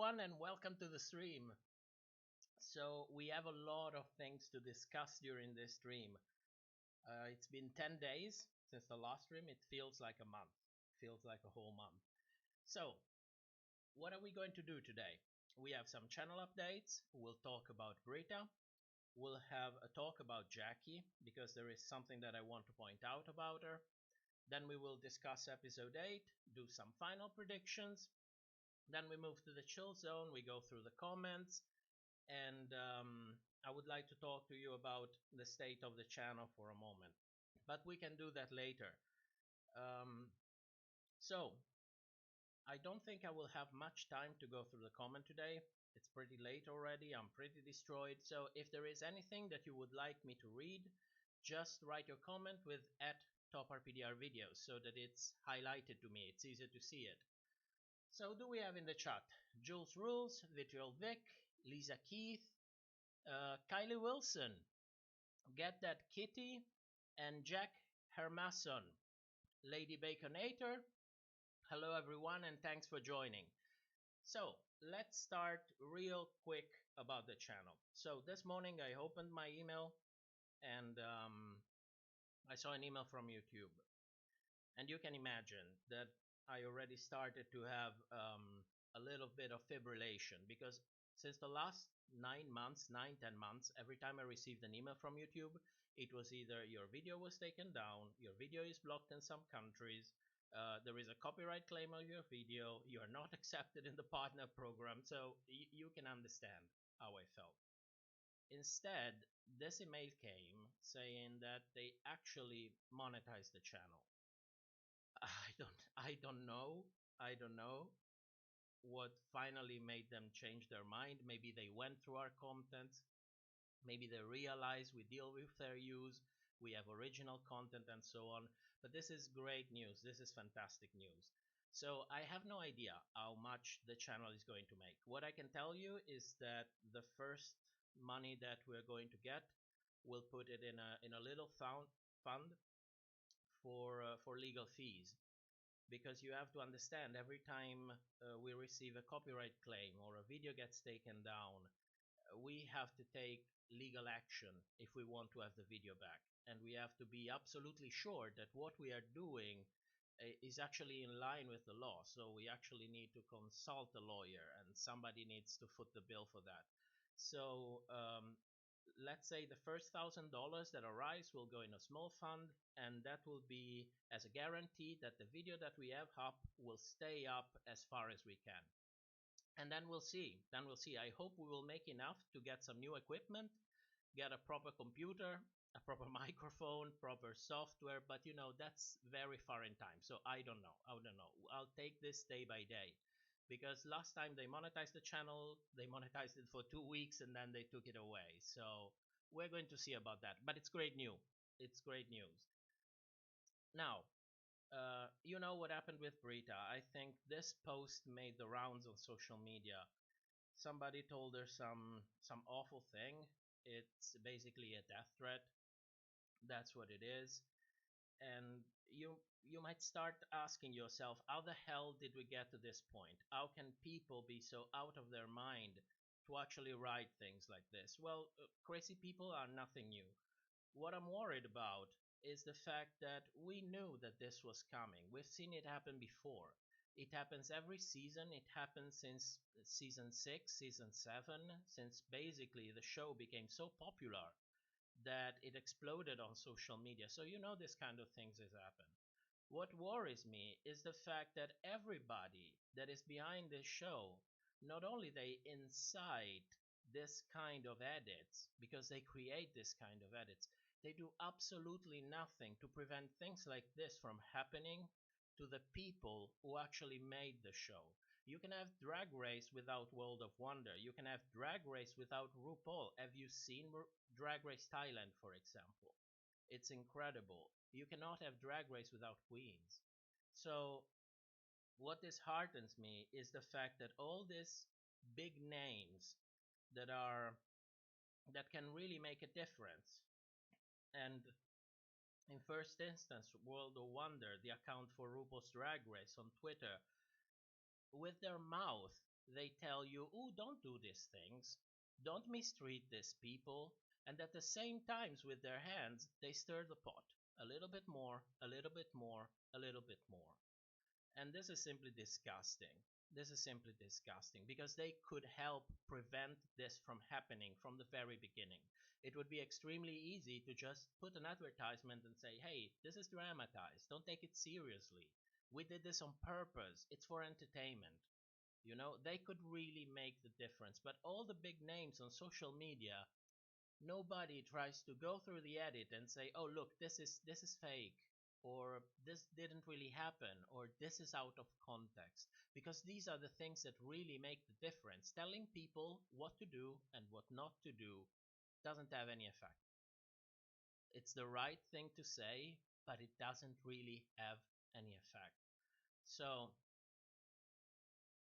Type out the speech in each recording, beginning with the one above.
everyone, and welcome to the stream. So, we have a lot of things to discuss during this stream. It's been 10 days since the last stream. It feels like a month, feels like a whole month. So, what are we going to do today? We have some channel updates. We'll talk about Brita. We'll have a talk about Jackie because there is something that I want to point out about her. Then we will discuss episode 8, do some final predictions. Then we move to the chill zone, we go through the comments, and I would like to talk to you about the state of the channel for a moment. But we can do that later. Um, so, I don't think I will have much time to go through the comment today. It's pretty late already, I'm pretty destroyed. So if there is anything that you would like me to read, just write your comment with @toprpdr videos so that it's highlighted to me, it's easier to see it. So do we have in the chat Jules Rules, Vitriol Vic, Lisa Keith, Kylie Wilson, Get That Kitty, and Jack Hermason. Lady Baconator, hello everyone and thanks for joining. So let's start real quick about the channel. So this morning I opened my email and I saw an email from YouTube. And you can imagine that I already started to have a little bit of fibrillation because since the last 9 months, 10 months, every time I received an email from YouTube, it was either your video was taken down, your video is blocked in some countries, there is a copyright claim on your video, you are not accepted in the partner program, so you can understand how I felt. Instead, this email came saying that they actually monetized the channel. I don't know. I don't know what finally made them change their mind. Maybe they went through our content. Maybe they realized we deal with fair use. We have original content and so on. But this is great news. This is fantastic news. So I have no idea how much the channel is going to make. What I can tell you is that the first money that we're going to get, we'll put it in a little fund for legal fees, because you have to understand every time we receive a copyright claim or a video gets taken down, we have to take legal action if we want to have the video back, and we have to be absolutely sure that what we are doing is actually in line with the law. So we actually need to consult a lawyer and somebody needs to foot the bill for that. So let's say the first $1,000 that arise will go in a small fund, and that will be as a guarantee that the video that we have up will stay up as far as we can. And then we'll see. I hope we will make enough to get some new equipment, get a proper computer, a proper microphone, proper software, but you know, that's very far in time. So I don't know. I'll take this day by day. Because last time they monetized the channel, they monetized it for 2 weeks and then they took it away. So we're going to see about that. But it's great news. It's great news. Now, you know what happened with Brita. I think this post made the rounds on social media. Somebody told her some awful thing. It's basically a death threat. That's what it is. And you might start asking yourself, how the hell did we get to this point? How can people be so out of their mind to actually write things like this? Well, crazy people are nothing new. What I'm worried about is the fact that we knew that this was coming. We've seen it happen before. It happens every season. It happened since season 6, season 7, since basically the show became so popular that it exploded on social media. So you know this kind of things has happened. What worries me is the fact that everybody that is behind this show, not only they incite this kind of edits, because they create this kind of edits, they do absolutely nothing to prevent things like this from happening to the people who actually made the show. You can have Drag Race without World of Wonder. You can have Drag Race without RuPaul. Have you seen Drag Race Thailand, for example? It's incredible. You cannot have Drag Race without queens. So what disheartens me is the fact that all these big names that can really make a difference, and in first instance World of Wonder, the account for RuPaul's Drag Race on Twitter, with their mouth they tell you, oh, don't do these things, don't mistreat these people, and at the same times with their hands, they stir the pot a little bit more, a little bit more, a little bit more. And this is simply disgusting. This is simply disgusting because they could help prevent this from happening from the very beginning. It would be extremely easy to just put an advertisement and say, hey, this is dramatized. Don't take it seriously. We did this on purpose. It's for entertainment. You know, they could really make the difference. But all the big names on social media, nobody tries to go through the edit and say, oh, look, this is fake, or this didn't really happen, or this is out of context, because these are the things that really make the difference. Telling people what to do and what not to do doesn't have any effect. It's the right thing to say, but it doesn't really have any effect. So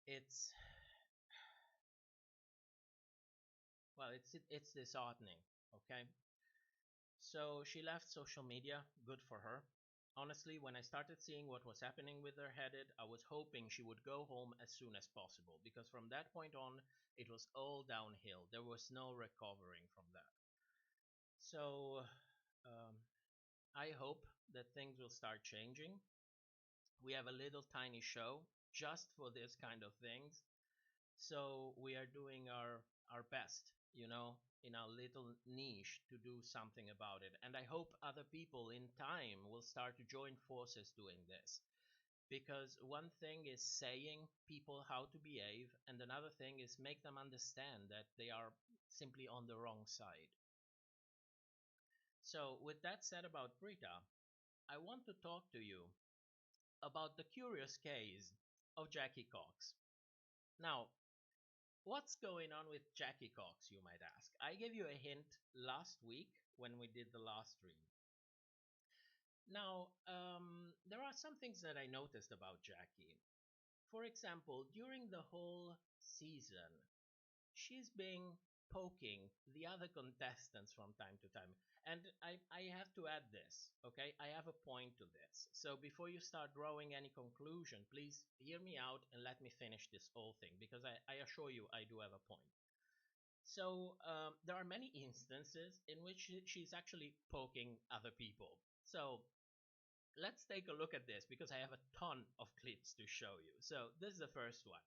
it's it's disheartening. Okay. So she left social media, good for her. Honestly, when I started seeing what was happening with her headed, I was hoping she would go home as soon as possible, because from that point on, it was all downhill. There was no recovering from that. So um, I hope that things will start changing. We have a little tiny show just for this kind of things. So we are doing our best, in our little niche to do something about it. And I hope other people in time will start to join forces doing this. Because one thing is saying people how to behave, and another thing is make them understand that they are simply on the wrong side. So, with that said about Brita, I want to talk to you about the curious case of Jackie Cox. Now, what's going on with Jackie Cox, you might ask? I gave you a hint last week when we did the last stream. Now, there are some things that I noticed about Jackie. For example, during the whole season, she's been poking the other contestants from time to time. And I have to add this, okay? I have a point to this. So before you start drawing any conclusion, please hear me out and let me finish this whole thing, because I assure you I do have a point. So there are many instances in which she's actually poking other people. So let's take a look at this, because I have a ton of clips to show you. So this is the first one.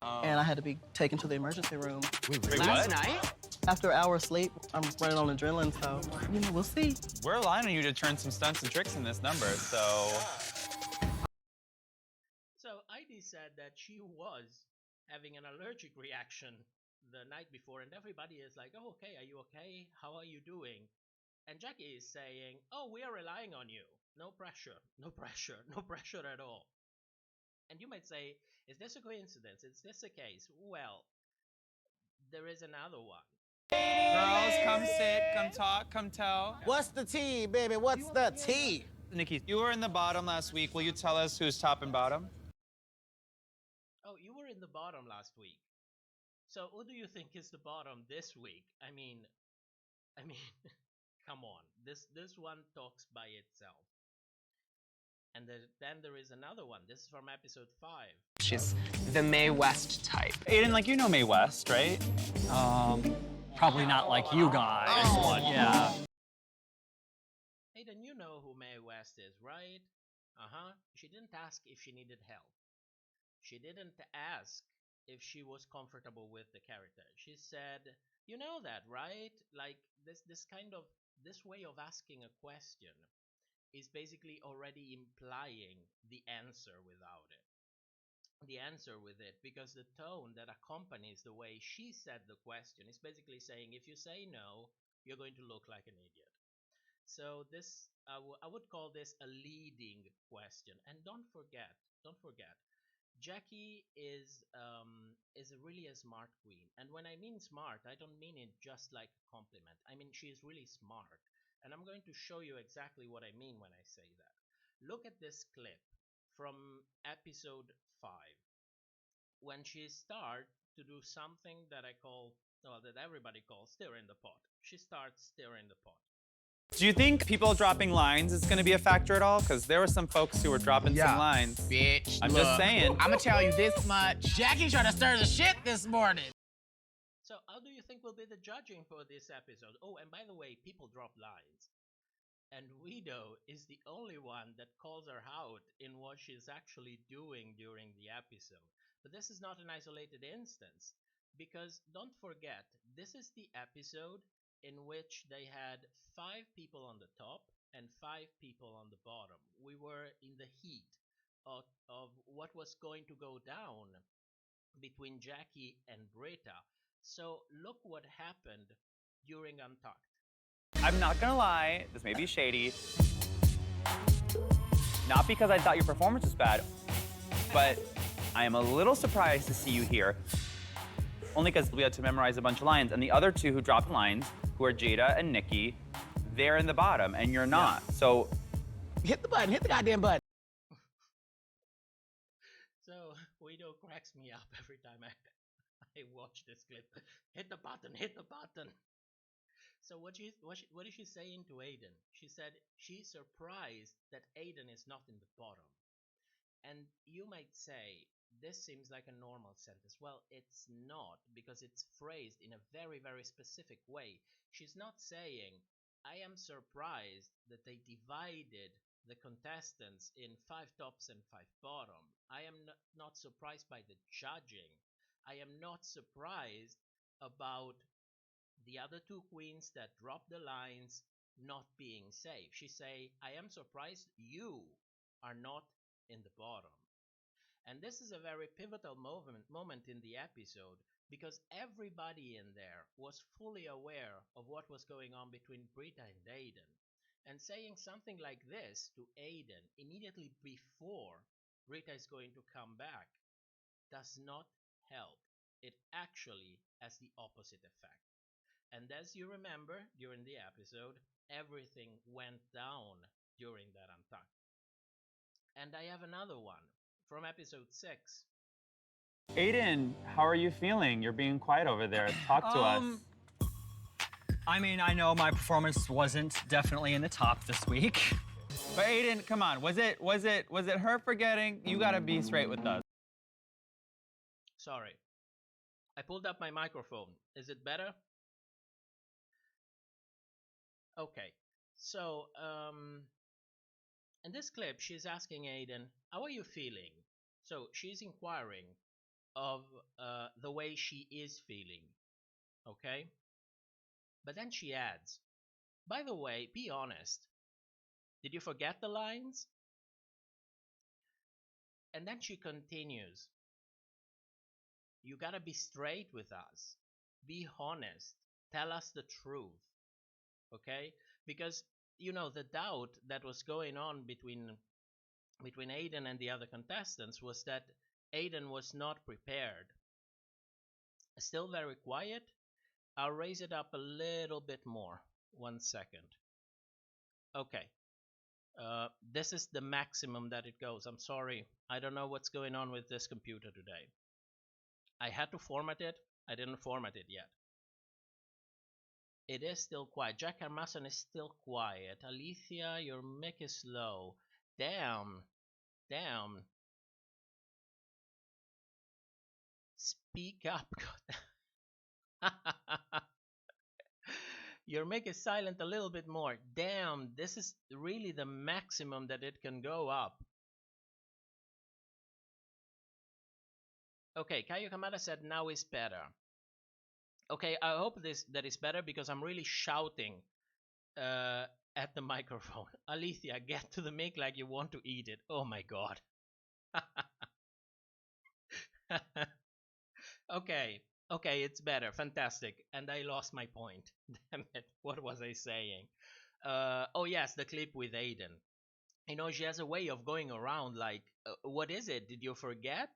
And I had to be taken to the emergency room. Wait, last night? After an hour of sleep, I'm running on adrenaline, so, we'll see. We're relying on you to turn some stunts and tricks in this number, so... So Heidi said that she was having an allergic reaction the night before, and everybody is like, oh, okay, are you okay? How are you doing? And Jackie is saying, oh, we are relying on you. No pressure, no pressure, no pressure at all. And you might say, is this a coincidence? Is this a case? Well, there is another one. Girls, come sit, come talk, come tell. What's the tea, baby? What's the tea? Nikki, you were in the bottom last week. Will you tell us who's top and bottom? Oh, you were in the bottom last week. So who do you think is the bottom this week? I mean, come on. This one talks by itself. And then there is another one. This is from episode 5. She's the Mae West type. Aiden, like, you know Mae West, right? Probably not like you guys, but yeah. Aiden, you know who Mae West is, right? She didn't ask if she needed help. She didn't ask if she was comfortable with the character. She said, you know that, right? Like, this way of asking a question is basically already implying the answer without it. The answer with it, because the tone that accompanies the way she said the question is basically saying, if you say no, you're going to look like an idiot. So this, I would call this a leading question. And don't forget, Jackie is really a smart queen. And when I mean smart, I don't mean it just like a compliment. I mean, she is really smart. And I'm going to show you exactly what I mean when I say that. Look at this clip from episode 5, when she starts to do something that I call, well, that everybody calls stir in the pot. She starts stirring the pot. Do you think people dropping lines is going to be a factor at all? Because there were some folks who were dropping some lines. Bitch, I'm look, just saying. I'm gonna tell you this much. Jackie tried to stir the shit this morning. So how do you think will be the judging for this episode? Oh, and by the way, people drop lines. And Guido is the only one that calls her out in what she's actually doing during the episode. But this is not an isolated instance, because don't forget, this is the episode in which they had 5 people on the top and 5 people on the bottom. We were in the heat of what was going to go down between Jackie and Brita. So look what happened during Untucked. I'm not gonna lie, this may be shady. Not because I thought your performance was bad, but I am a little surprised to see you here. Only because we had to memorize a bunch of lines, and the other 2 who dropped lines, who are Jada and Nikki, they're in the bottom, and you're not. Yeah. So Hit the button, hit the goddamn button. So Guido cracks me up every time I watch this clip. Hit the button, hit the button. So what is she saying to Aiden? She said she's surprised that Aiden is not in the bottom. And you might say, this seems like a normal sentence. Well, it's not, because it's phrased in a very, very specific way. She's not saying, I am surprised that they divided the contestants in 5 tops and 5 bottom. I am not surprised by the judging. I am not surprised about the other 2 queens that dropped the lines not being safe. She say, I am surprised you are not in the bottom. And this is a very pivotal moment in the episode, because everybody in there was fully aware of what was going on between Brita and Aiden. And saying something like this to Aiden immediately before Brita is going to come back does not help. It actually has the opposite effect. And as you remember, during the episode, everything went down during that Untucked. And I have another one from episode 6. Aiden, how are you feeling? You're being quiet over there. Talk to us. I mean, I know my performance wasn't definitely in the top this week. But Aiden, come on. Was it her forgetting? You gotta be straight with us. Sorry. I pulled up my microphone. Is it better? Okay. So, in this clip, she's asking Aiden, how are you feeling? So she's inquiring of the way she is feeling. Okay? But then she adds, by the way, be honest. Did you forget the lines? And then she continues, you gotta be straight with us. Be honest. Tell us the truth. Okay? Because, you know, the doubt that was going on between Aiden and the other contestants was that Aiden was not prepared. Still very quiet. I'll raise it up a little bit more. 1 second. Okay. This is the maximum that it goes. I'm sorry. I don't know what's going on with this computer today. I had to format it. I didn't format it yet. It is still quiet. Jack Armason is still quiet. Alicia, your mic is low. Damn. Speak up. Your mic is silent a little bit more. Damn, this is really the maximum that it can go up. Okay, Kayo Kamada said now is better. Okay, I hope that is better, because I'm really shouting at the microphone. Alicia, get to the mic like you want to eat it. Oh my god. Okay, it's better. Fantastic. And I lost my point. Damn it. What was I saying? Oh yes, the clip with Aiden. You know, she has a way of going around like, what is it? Did you forget?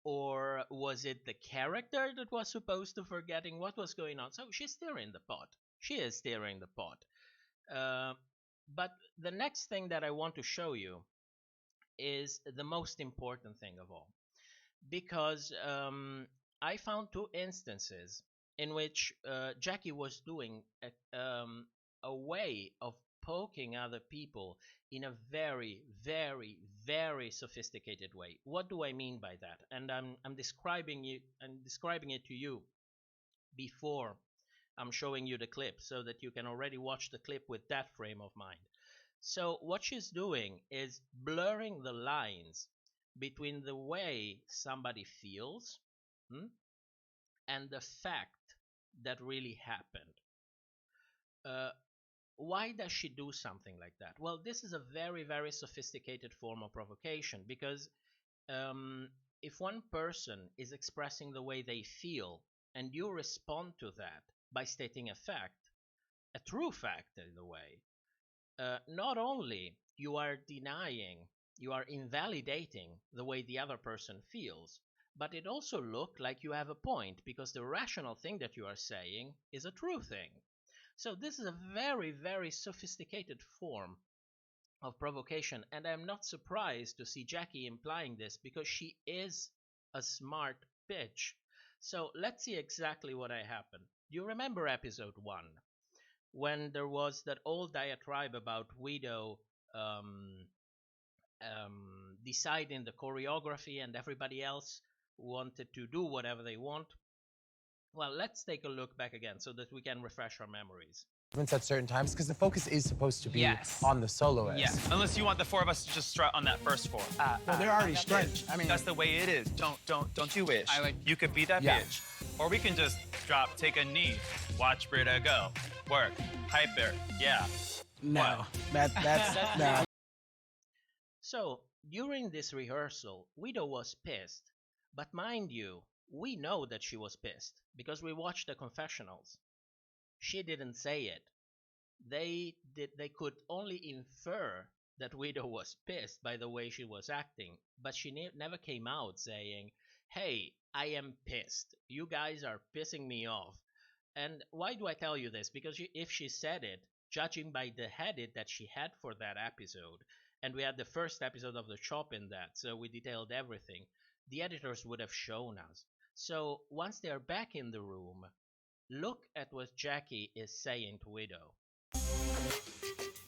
Or was it the character that was supposed to forgetting? What was going on? So she's stirring the pot. She is stirring the pot. But the next thing that I want to show you is the most important thing of all. Because I found 2 instances in which Jackie was doing a way of poking other people in a very, very, very sophisticated way. What do I mean by that? And I'm describing it to you before I'm showing you the clip so that you can already watch the clip with that frame of mind. So what she's doing is blurring the lines between the way somebody feels and the fact that really happened. Why does she do something like that? Well, this is a very, very sophisticated form of provocation, because if one person is expressing the way they feel and you respond to that by stating a fact, a true fact in a way, not only you are denying, you are invalidating the way the other person feels, but it also looks like you have a point, because the rational thing that you are saying is a true thing. So this is a very, very sophisticated form of provocation, and I'm not surprised to see Jackie implying this, because she is a smart bitch. So let's see exactly what happened. You remember episode 1, when there was that old diatribe about Widow deciding the choreography and everybody else wanted to do whatever they want? Well, let's take a look back again so that we can refresh our memories. At certain times, because the focus is supposed to be Yes. on the soloist. Yeah. Unless you want the 4 of us to just strut on that first 4. Well, they're already stretched. I mean, That's the way it is. Don't you wish? I would- You could be that Yeah. bitch. Or we can just drop, take a knee, watch Brita go, work, hype her, yeah. no. That's no. So during this rehearsal, Widow was pissed, but mind you, we know that she was pissed because we watched the confessionals. She didn't say it. They could only infer that Widow was pissed by the way she was acting, but she never came out saying, "Hey, I am pissed. You guys are pissing me off." And why do I tell you this? Because if she said it, judging by the edit that she had for that episode, and we had the first episode of the shop in that, so we detailed everything, the editors would have shown us. So once they're back in the room, look at what Jackie is saying to Widow.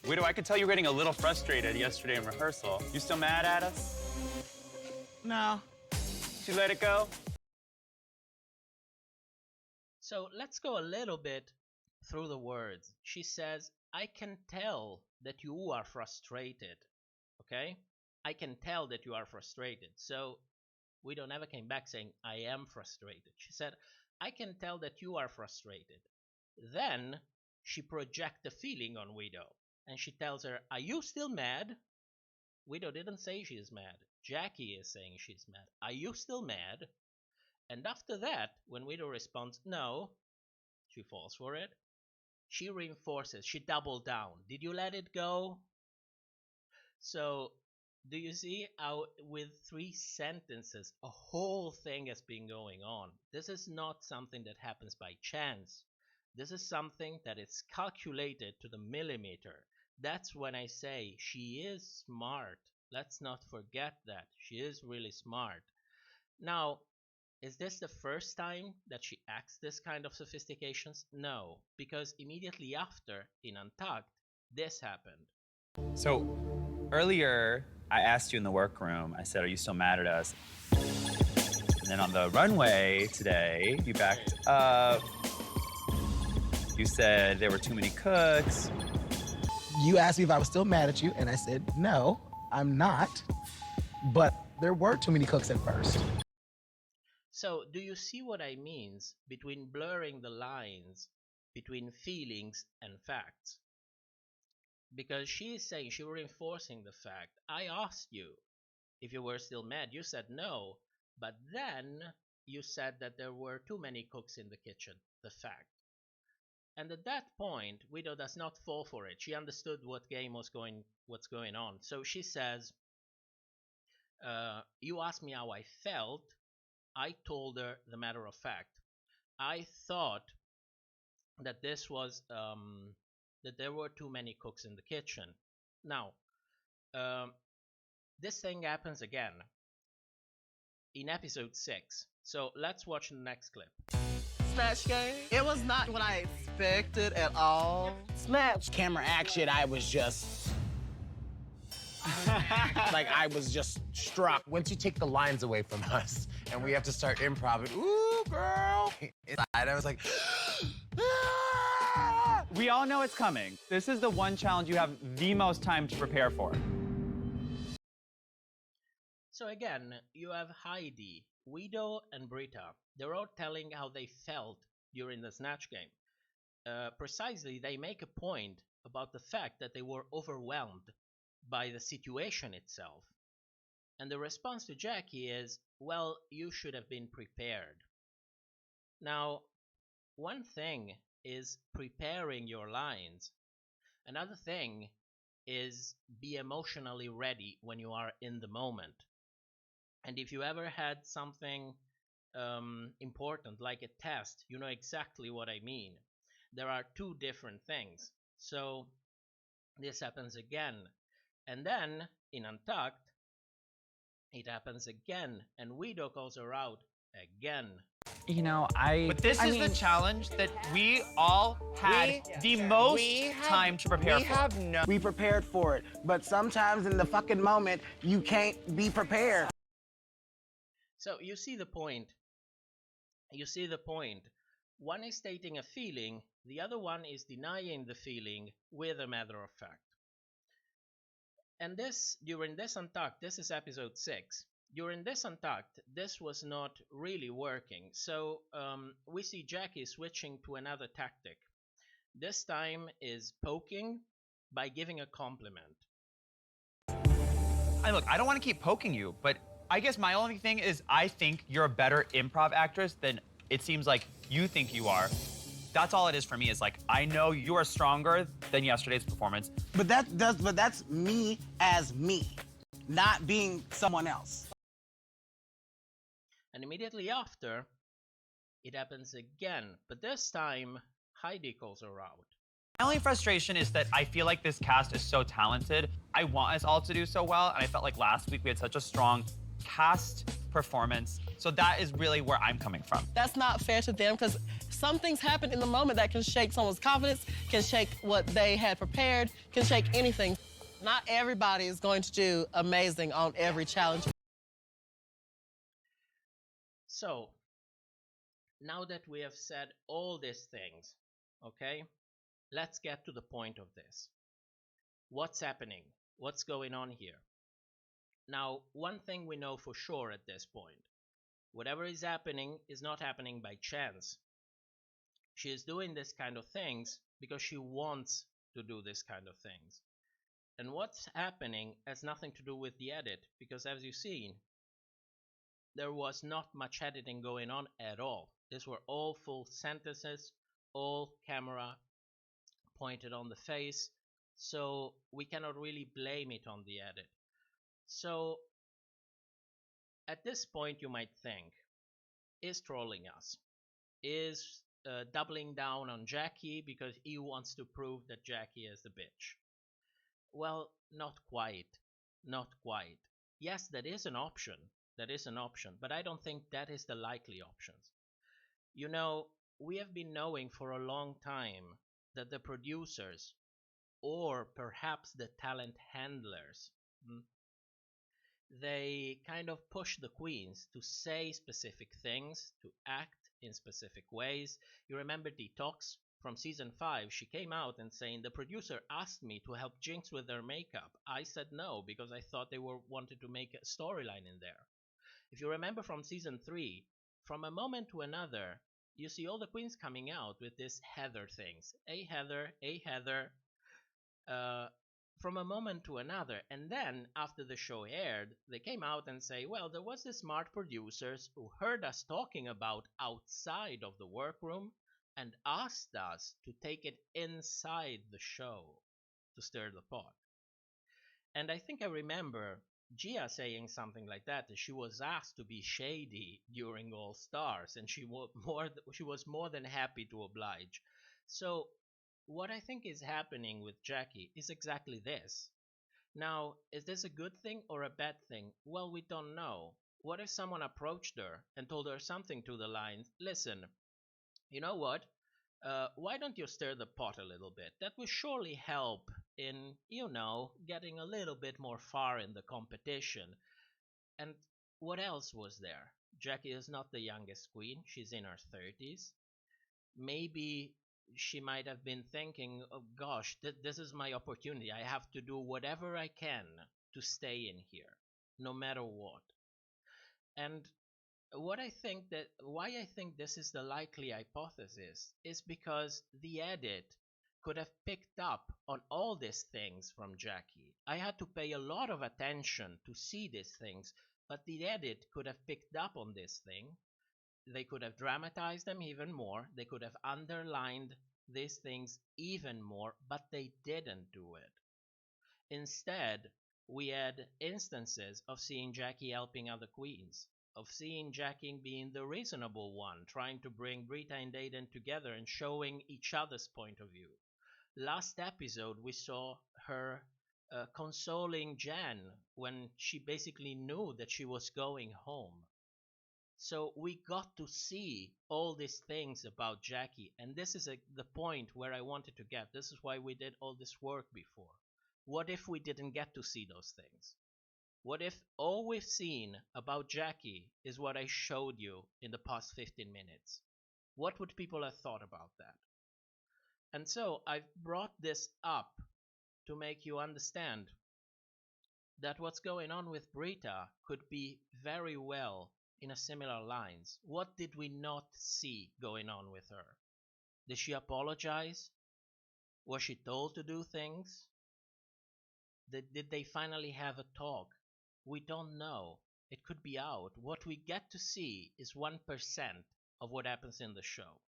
Widow, I could tell you were getting a little frustrated yesterday in rehearsal. You still mad at us? No. Did you let it go? So let's go a little bit through the words. She says, "I can tell that you are frustrated." Okay? I can tell that you are frustrated. So Widow never came back saying, "I am frustrated." She said, "I can tell that you are frustrated." Then she projects a feeling on Widow, and she tells her, "Are you still mad?" Widow didn't say she's mad. Jackie is saying she's mad. "Are you still mad?" And after that, when Widow responds, "No," she falls for it. She reinforces, she doubled down. "Did you let it go?" So, do you see how with 3 sentences, a whole thing has been going on? This is not something that happens by chance. This is something that is calculated to the millimeter. That's when I say she is smart. Let's not forget that. She is really smart. Now, is this the first time that she acts this kind of sophistications? No, because immediately after, in Untucked, this happened. So, earlier, I asked you in the workroom, I said, "Are you still mad at us?" And then on the runway today, you backed up. You said there were too many cooks. You asked me if I was still mad at you, and I said, no, I'm not. But there were too many cooks at first. So, do you see what I mean between blurring the lines between feelings and facts? Because she is saying, she's reinforcing the fact, I asked you if you were still mad. You said no, but then you said that there were too many cooks in the kitchen, the fact. And at that point, Widow does not fall for it. She understood what's going on. So she says, you asked me how I felt. I told her the matter of fact. I thought that this was that there were too many cooks in the kitchen. Now, this thing happens again in episode 6. So let's watch the next clip. Smash game. It was not what I affected at all. Snatch camera action, I was just like I was just struck. Once you take the lines away from us and we have to start improv, ooh, girl. Inside, I was like, We all know it's coming. This is the one challenge you have the most time to prepare for. So again, you have Heidi, Guido, and Brita. They're all telling how they felt during the Snatch game. Precisely, they make a point about the fact that they were overwhelmed by the situation itself. And the response to Jackie is, well, you should have been prepared. Now, one thing is preparing your lines. Another thing is be emotionally ready when you are in the moment. And if you ever had something important like a test, you know exactly what I mean. There are two different things. So this happens again. And then in Untucked, it happens again. And Guido calls her out again. You know, But this is the challenge that we all had the most time to prepare for. We prepared for it, but sometimes in the fucking moment, you can't be prepared. So you see the point. You see the point. One is stating a feeling, the other one is denying the feeling with a matter of fact. And this, during this Untucked, this is episode 6. During this Untucked, this was not really working. So we see Jackie switching to another tactic. This time is poking by giving a compliment. Look, I don't want to keep poking you, but I guess my only thing is I think you're a better improv actress than it seems like you think you are. That's all it is for me, is like, I know you are stronger than yesterday's performance. But that's me as me, not being someone else. And immediately after, it happens again. But this time, Heidi calls her out. My only frustration is that I feel like this cast is so talented. I want us all to do so well, and I felt like last week we had such a strong cast performance. So that is really where I'm coming from. That's not fair to them because some things happen in the moment that can shake someone's confidence, can shake what they had prepared, can shake anything. Not everybody is going to do amazing on every challenge. So, now that we have said all these things, okay, let's get to the point of this. What's happening? What's going on here? Now, one thing we know for sure at this point. Whatever is happening is not happening by chance. She is doing this kind of things because she wants to do this kind of things. And what's happening has nothing to do with the edit, because as you've seen, there was not much editing going on at all. These were all full sentences, all camera pointed on the face, so we cannot really blame it on the edit. So at this point you might think, is trolling us, is doubling down on Jackie because he wants to prove that Jackie is the bitch. Well, not quite, not quite. Yes, that is an option, but I don't think that is the likely options. You know, we have been knowing for a long time that the producers, or perhaps the talent handlers, they kind of push the queens to say specific things, to act in specific ways. You remember Detox from season 5, she came out and saying, the producer asked me to help Jinx with their makeup. I said no, because I thought they wanted to make a storyline in there. If you remember from season 3, from a moment to another, you see all the queens coming out with this Heather things. Hey Heather, hey Heather. From a moment to another, and then after the show aired, they came out and say, well, there was the smart producers who heard us talking about outside of the workroom and asked us to take it inside the show to stir the pot. And I think I remember Gia saying something like that she was asked to be shady during All Stars, and she was more than happy to oblige. So what I think is happening with Jackie is exactly this. Now, is this a good thing or a bad thing? Well, we don't know. What if someone approached her and told her something to the lines, listen, you know what? why don't you stir the pot a little bit? That will surely help in, getting a little bit more far in the competition. And what else was there? Jackie is not the youngest queen. She's in her 30s. Maybe she might have been thinking, oh gosh, this is my opportunity. I have to do whatever I can to stay in here, no matter what. And why I think this is the likely hypothesis is because the edit could have picked up on all these things from Jackie. I had to pay a lot of attention to see these things, but the edit could have picked up on this thing. They could have dramatized them even more. They could have underlined these things even more, but they didn't do it. Instead, we had instances of seeing Jackie helping other queens, of seeing Jackie being the reasonable one, trying to bring Brita and Aiden together and showing each other's point of view. Last episode, we saw her consoling Jan when she basically knew that she was going home. So we got to see all these things about Jackie, and this is the point where I wanted to get. This is why we did all this work before. What if we didn't get to see those things? What if all we've seen about Jackie is what I showed you in the past 15 minutes? What would people have thought about that? And so I've brought this up to make you understand that what's going on with Brita could be very well in a similar lines. What did we not see going on with her? Did she apologize? Was she told to do things? Did they finally have a talk? We don't know. It could be out. What we get to see is 1% of what happens in the show.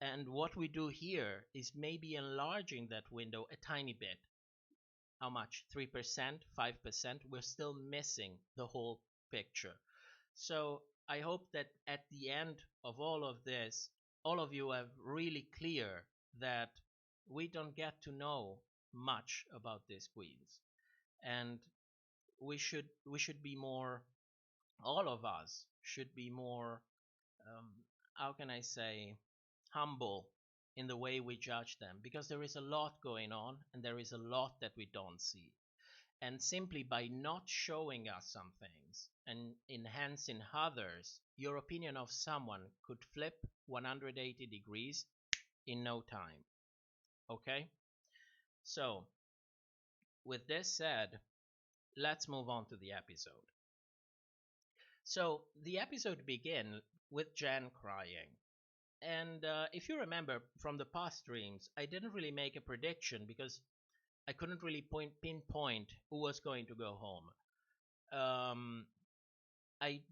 And what we do here is maybe enlarging that window a tiny bit. How much? 3%, 5%? We're still missing the whole picture. So I hope that at the end of all of this, all of you have really clear that we don't get to know much about these queens. And we should be more, all of us should be more, how can I say, humble in the way we judge them, because there is a lot going on and there is a lot that we don't see. And simply by not showing us some things and enhancing others, your opinion of someone could flip 180 degrees in no time. Okay? So, with this said, let's move on to the episode. So, the episode begins with Jan crying. And if you remember from the past streams, I didn't really make a prediction because I couldn't really pinpoint who was going to go home.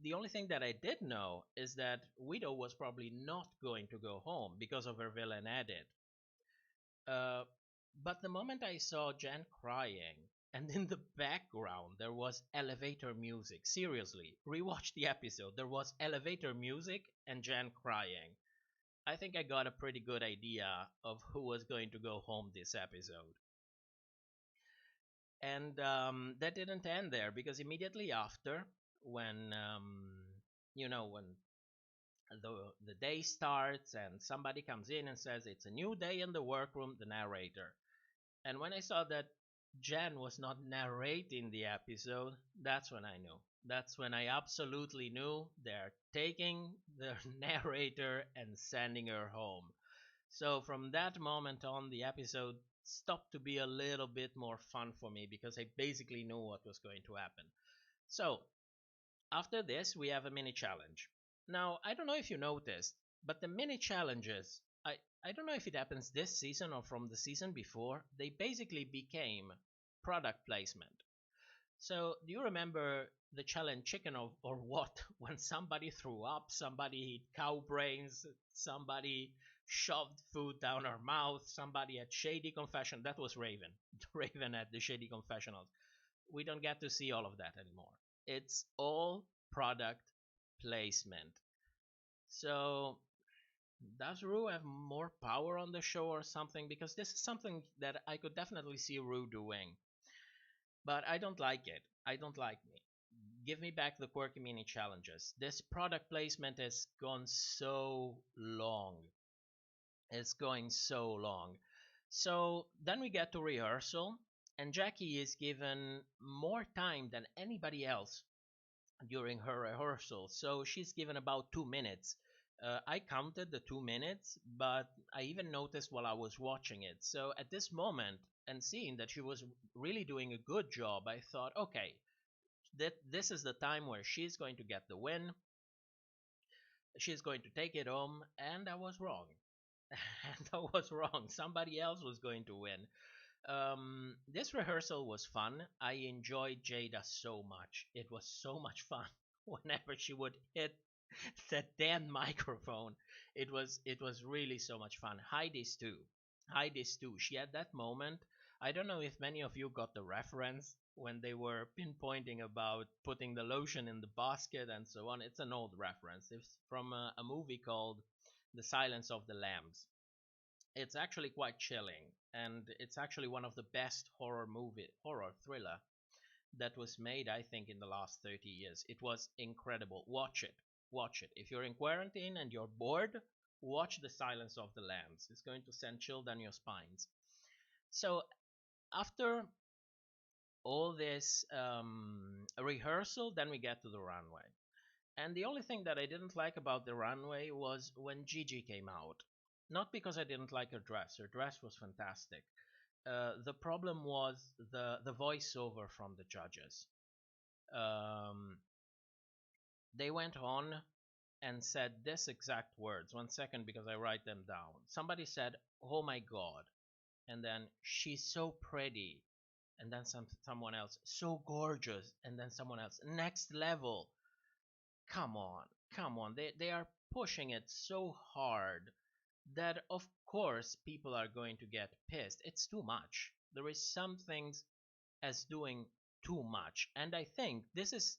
The only thing that I did know is that Widow was probably not going to go home because of her villain edit. But the moment I saw Jan crying, and in the background there was elevator music. Seriously, rewatch the episode. There was elevator music and Jan crying. I think I got a pretty good idea of who was going to go home this episode. And that didn't end there, because immediately after, when when the day starts and somebody comes in and says it's a new day in the workroom, the narrator. And when I saw that Jen was not narrating the episode, that's when I knew. That's when I absolutely knew they're taking the narrator and sending her home. So from that moment on, the episode stopped to be a little bit more fun for me, because I basically knew what was going to happen. So after this, we have a mini challenge. Now, I don't know if you noticed, but the mini challenges, I don't know if it happens this season or from the season before, they basically became product placement. So do you remember the challenge Chicken or What? When somebody threw up, somebody ate cow brains, somebody shoved food down her mouth, somebody had shady confession. That was Raven. Raven had the shady confessionals. We don't get to see all of that anymore. It's all product placement. So does Rue have more power on the show or something? Because this is something that I could definitely see Rue doing. But I don't like it. I don't like me. Give me back the quirky mini challenges. This product placement has gone so long. It's going so long. So then we get to rehearsal, and Jackie is given more time than anybody else during her rehearsal. So she's given about 2 minutes. I counted the 2 minutes, but I even noticed while I was watching it. So at this moment, and seeing that she was really doing a good job, I thought, okay, that this is the time where she's going to get the win. She's going to take it home, and I was wrong. And I was wrong. Somebody else was going to win. This rehearsal was fun. I enjoyed Jada so much. It was so much fun. Whenever she would hit that damn microphone, it was really so much fun. Heidi's too. Heidi's too. She had that moment. I don't know if many of you got the reference when they were pinpointing about putting the lotion in the basket and so on. It's an old reference. It's from a movie called The Silence of the Lambs. It's actually quite chilling, and it's actually one of the best horror thriller that was made, I think, in the last 30 years. It was incredible. Watch it. Watch it. If you're in quarantine and you're bored, watch The Silence of the Lambs. It's going to send chill down your spines. So after all this rehearsal, then we get to the runway. And the only thing that I didn't like about the runway was when Gigi came out. Not because I didn't like her dress. Her dress was fantastic. The problem was the voiceover from the judges. Um, they went on and said this exact words. 1 second, because I write them down. Somebody said, "Oh my God," and then "she's so pretty," and then someone else, "so gorgeous," and then someone else, "next level." Come on, come on. They are pushing it so hard that of course people are going to get pissed. It's too much. There is some things as doing too much, and I think this is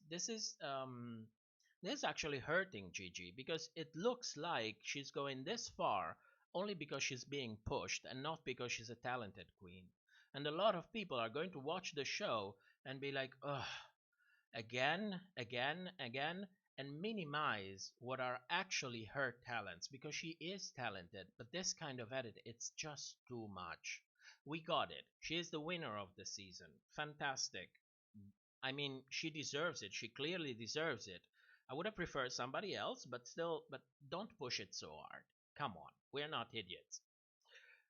actually hurting Gigi, because it looks like she's going this far only because she's being pushed and not because she's a talented queen. And a lot of people are going to watch the show and be like, ugh, again, again, again, and minimize what are actually her talents, because she is talented, but this kind of edit, it's just too much. We got it. She is the winner of the season. Fantastic. I mean, she deserves it. She clearly deserves it. I would have preferred somebody else, but still, but don't push it so hard. Come on, we're not idiots.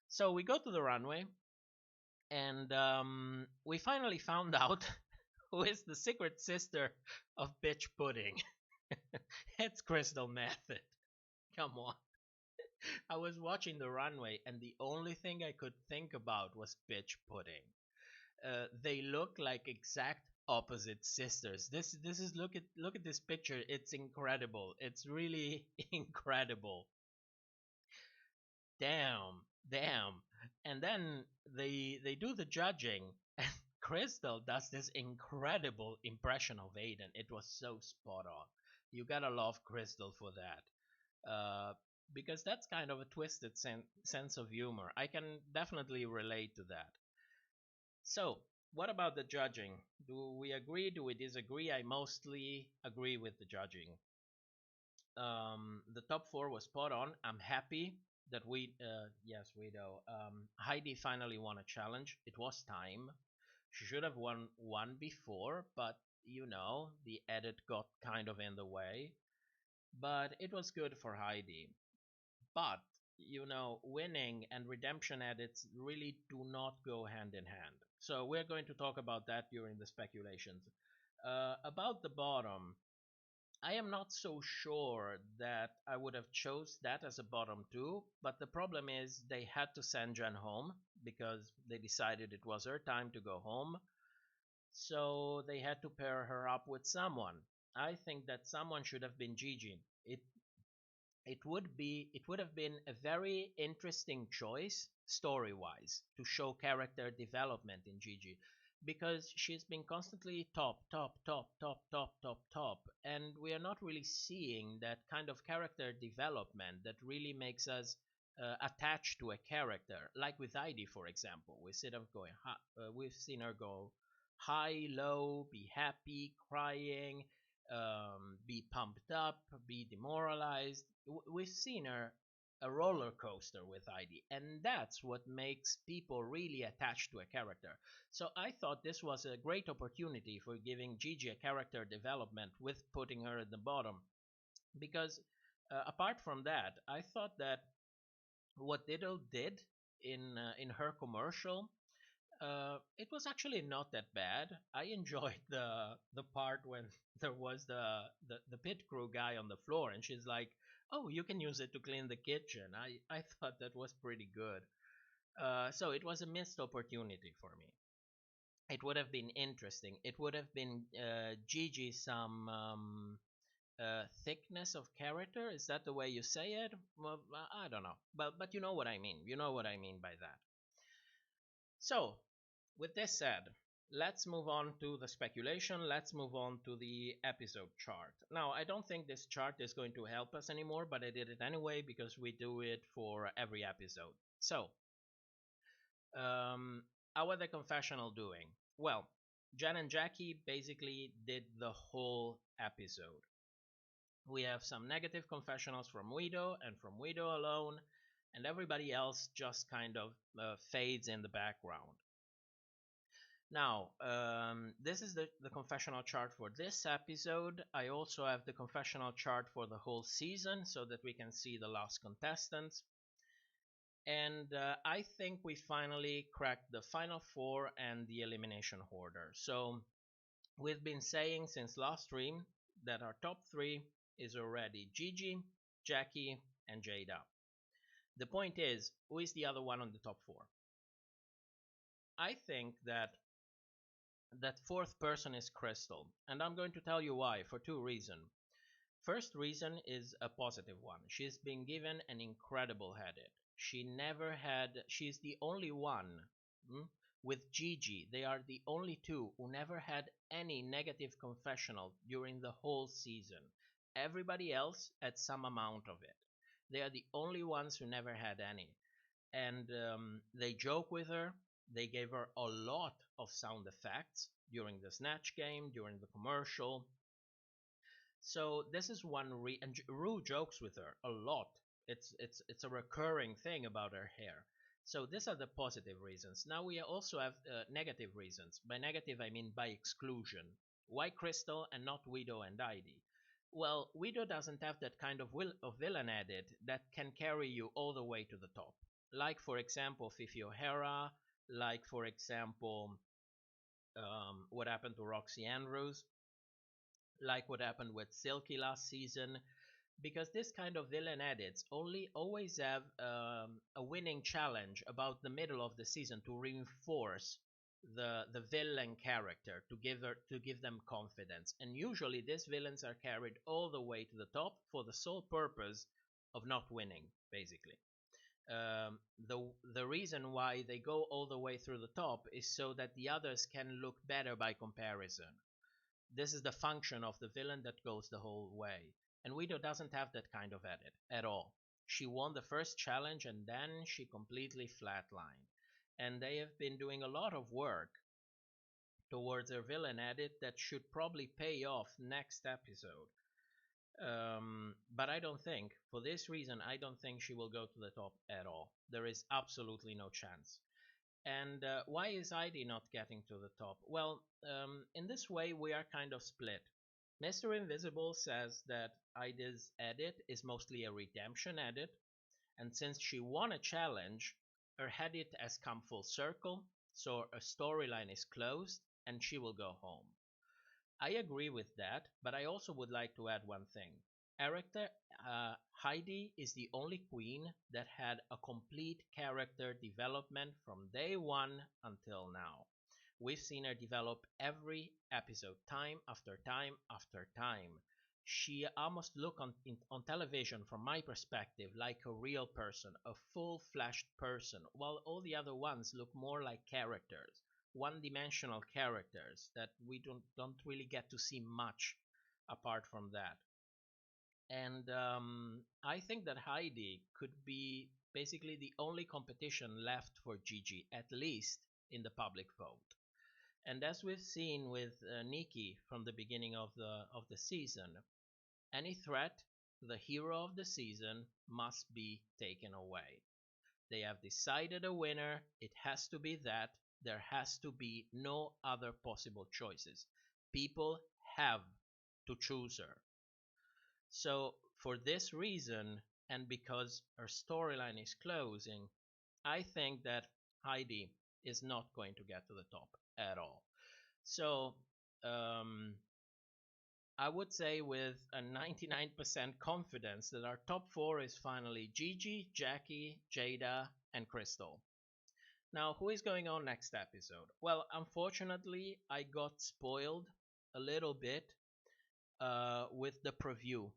So we go to the runway, and we finally found out who is the secret sister of bitch pudding. It's Crystal Method. Come on. I was watching the runway, and the only thing I could think about was bitch pudding. They look like exact opposite sisters. This is look at this picture. It's incredible. It's really incredible. Damn, damn. And then they do the judging, and Crystal does this incredible impression of Aiden. It was so spot on. You gotta love Crystal for that. Because that's kind of a twisted sense of humor. I can definitely relate to that. So, what about the judging? Do we agree? Do we disagree? I mostly agree with the judging. The top four was spot on. I'm happy that yes, we know. Heidi finally won a challenge. It was time. She should have won one before, but the edit got kind of in the way. But it was good for Heidi. But winning and redemption edits really do not go hand in hand. So we're going to talk about that during the speculations. About the bottom, I am not so sure that I would have chose that as a bottom two, but the problem is they had to send Jen home because they decided it was her time to go home. So they had to pair her up with someone. I think that someone should have been Gigi. It would have been a very interesting choice story wise to show character development in Gigi, because she's been constantly top top top top top top top, and we are not really seeing that kind of character development that really makes us attached to a character, like with Heidi, for example. We've seen her go high, low, be happy, crying, be pumped up, be demoralized. We've seen her a roller coaster with Heidi, and that's what makes people really attached to a character. So I thought this was a great opportunity for giving Gigi a character development with putting her at the bottom, because apart from that, I thought that what Diddle did in her commercial, it was actually not that bad. I enjoyed the part when there was the pit crew guy on the floor, and she's like, "Oh, you can use it to clean the kitchen." I thought that was pretty good. So it was a missed opportunity for me. It would have been interesting. It would have been Gigi some thickness of character. Is that the way you say it? Well, I don't know, but you know what I mean. You know what I mean by that. So, with this said, let's move on to the speculation. Let's move on to the episode chart. Now, I don't think this chart is going to help us anymore, but I did it anyway because we do it for every episode. So, how are the confessional doing? Well, Jen and Jackie basically did the whole episode. We have some negative confessionals from Guido and from Guido alone, and everybody else just kind of fades in the background. Now, this is the confessional chart for this episode. I also have the confessional chart for the whole season so that we can see the last contestants. And I think we finally cracked the final four and the elimination order. So we've been saying since last stream that our top three is already Gigi, Jackie, and Jada. The point is, who is the other one on the top four? I think that fourth person is Crystal, and I'm going to tell you why, for two reasons. First reason is a positive one. She's been given an incredible headache. She's the only one with Gigi. They are the only two who never had any negative confessional during the whole season. Everybody else had some amount of it. They are the only ones who never had any. And they joke with her. They gave her a lot of sound effects during the snatch game, during the commercial. So this is one and Rue jokes with her a lot. It's a recurring thing about her hair. So these are the positive reasons. Now we also have negative reasons. By negative I mean by exclusion. Why Crystal and not Guido and Heidi? Well, Guido doesn't have that kind of villain edit that can carry you all the way to the top. Like for example Fifi O'Hara, like for example what happened to Roxy Andrews, like what happened with Silky last season, because this kind of villain edits always have a winning challenge about the middle of the season to reinforce the villain character, to give them confidence. And usually these villains are carried all the way to the top for the sole purpose of not winning, basically. The reason why they go all the way through the top is so that the others can look better by comparison. This is the function of the villain that goes the whole way. And Guido doesn't have that kind of edit at all. She won the first challenge and then she completely flatlined. And they have been doing a lot of work towards her villain edit that should probably pay off next episode. But I don't think, for this reason, I don't think she will go to the top at all. There is absolutely no chance. And why is Heidi not getting to the top? Well, in this way we are kind of split. Mr. Invisible says that Heidi's edit is mostly a redemption edit, and since she won a challenge, her edit has come full circle, so her storyline is closed and she will go home. I agree with that, but I also would like to add one thing. Heidi is the only queen that had a complete character development from day one until now. We've seen her develop every episode, time after time after time. She almost looked on television, from my perspective, like a real person, a full-fleshed person, while all the other ones look more like characters, one-dimensional characters that we don't really get to see much apart from that. And I think that Heidi could be basically the only competition left for Gigi, at least in the public vote. And as we've seen with Nikki from the beginning of the season, any threat the hero of the season must be taken away. They have decided a winner. It has to be that. There has to be no other possible choices. People have to choose her. So, for this reason, and because her storyline is closing, I think that Heidi is not going to get to the top at all. So, um, I would say with a 99% confidence that our top four is finally Gigi, Jackie, Jada, and Crystal. Now, who is going on next episode? Well, unfortunately, I got spoiled a little bit with the preview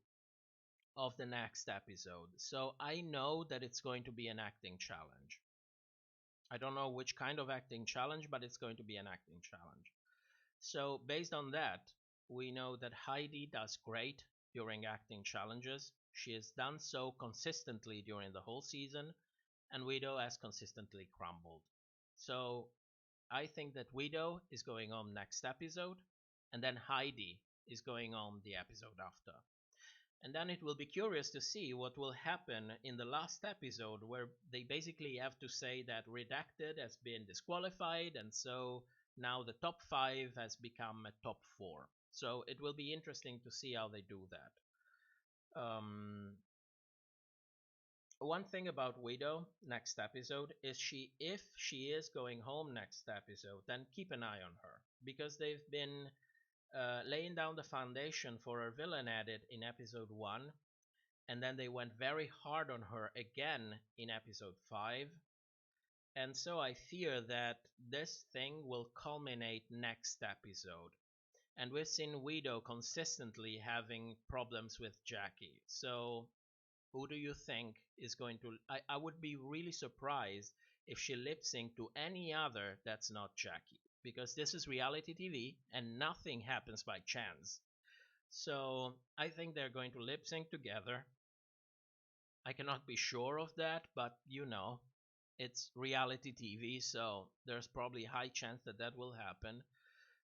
of the next episode. So I know that it's going to be an acting challenge. I don't know which kind of acting challenge, but it's going to be an acting challenge. So based on that, we know that Heidi does great during acting challenges. She has done so consistently during the whole season, and Widow has consistently crumbled. So I think that Widow is going on next episode, and then Heidi is going on the episode after. And then it will be curious to see what will happen in the last episode, where they basically have to say that Redacted has been disqualified, and so now the top 5 has become a top 4. So it will be interesting to see how they do that. One thing about Widow next episode is if she is going home next episode, then keep an eye on her, because they've been laying down the foundation for her villain edit in episode 1, and then they went very hard on her again in episode 5. And so I fear that this thing will culminate next episode. And we've seen Widow consistently having problems with Jackie. So who do you think is going to... I would be really surprised if she lip sync to any other that's not Jackie. Because this is reality TV and nothing happens by chance. So I think they're going to lip sync together. I cannot be sure of that, but you know, it's reality TV, so there's probably a high chance that that will happen.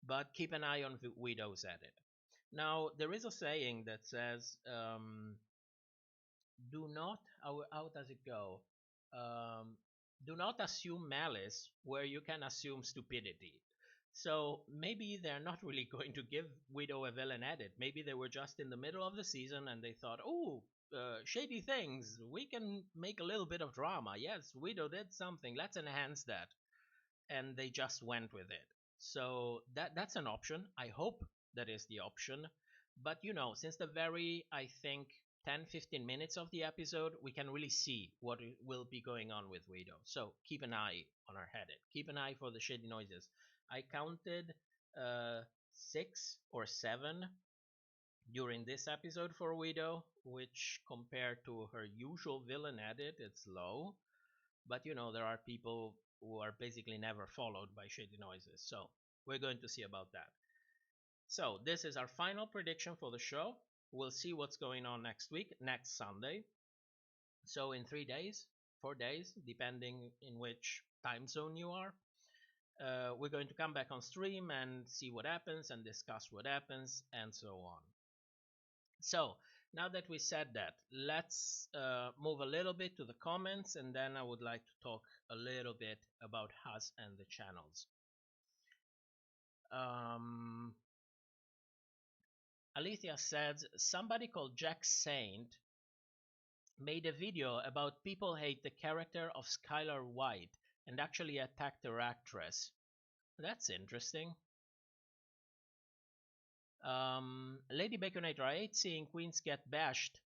But keep an eye on Widow's edit. Now, there is a saying that says, do not, how does it go? Do not assume malice where you can assume stupidity. So maybe they're not really going to give Widow a villain edit. Maybe they were just in the middle of the season and they thought, oh, shady things, we can make a little bit of drama. Yes, Widow did something, let's enhance that. And they just went with it. So that's an option. I hope that is the option. But you know, since the very, I think, 10-15 minutes of the episode, we can really see what will be going on with Widow. So keep an eye on her head. Keep an eye for the shady noises. I counted 6 or 7 during this episode for Widow, which compared to her usual villain edit, it's low. But you know, there are people who are basically never followed by shady noises. So we're going to see about that. So this is our final prediction for the show. We'll see what's going on next week, next Sunday. So in 3 days, 4 days, depending in which time zone you are, we're going to come back on stream and see what happens and discuss what happens and so on. So now that we said that, let's move a little bit to the comments, and then I would like to talk a little bit about us and the channels. Alethea said, somebody called Jack Saint made a video about people hate the character of Skylar White and actually attacked her actress. That's interesting. Lady Baconator, I hate seeing queens get bashed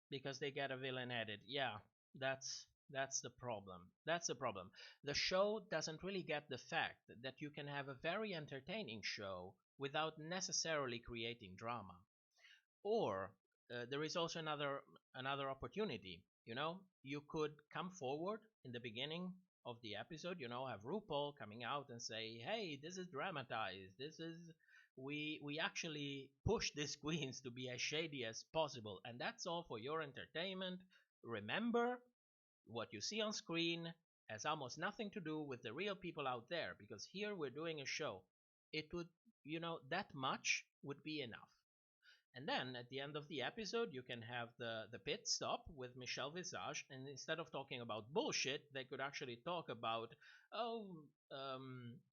because they get a villain edit. Yeah, that's the problem. That's the problem. The show doesn't really get the fact that you can have a very entertaining show without necessarily creating drama. Or there is also another opportunity. You know, you could come forward in the beginning of the episode. You know, have RuPaul coming out and say, "Hey, this is dramatized. This is we actually push these queens to be as shady as possible, and that's all for your entertainment. Remember, what you see on screen has almost nothing to do with the real people out there, because here we're doing a show." It would, you know, that much would be enough. And then at the end of the episode, you can have the pit stop with Michelle Visage, and instead of talking about bullshit, they could actually talk about, oh,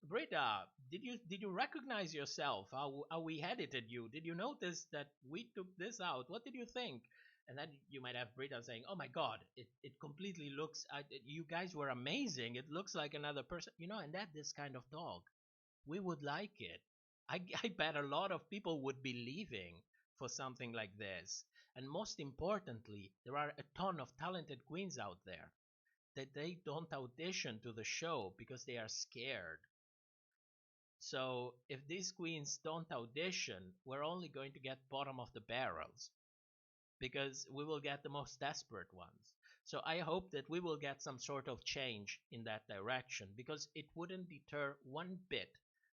Brita, did you recognize yourself? How we edited you? Did you notice that we took this out? What did you think? And then you might have Brita saying, "Oh my God, it completely looks. You guys were amazing. It looks like another person, And that this kind of talk, we would like it. I bet a lot of people would be leaving for something like this. And most importantly, there are a ton of talented queens out there that they don't audition to the show because they are scared. So if these queens don't audition, we're only going to get bottom of the barrels because we will get the most desperate ones. So I hope that we will get some sort of change in that direction because it wouldn't deter one bit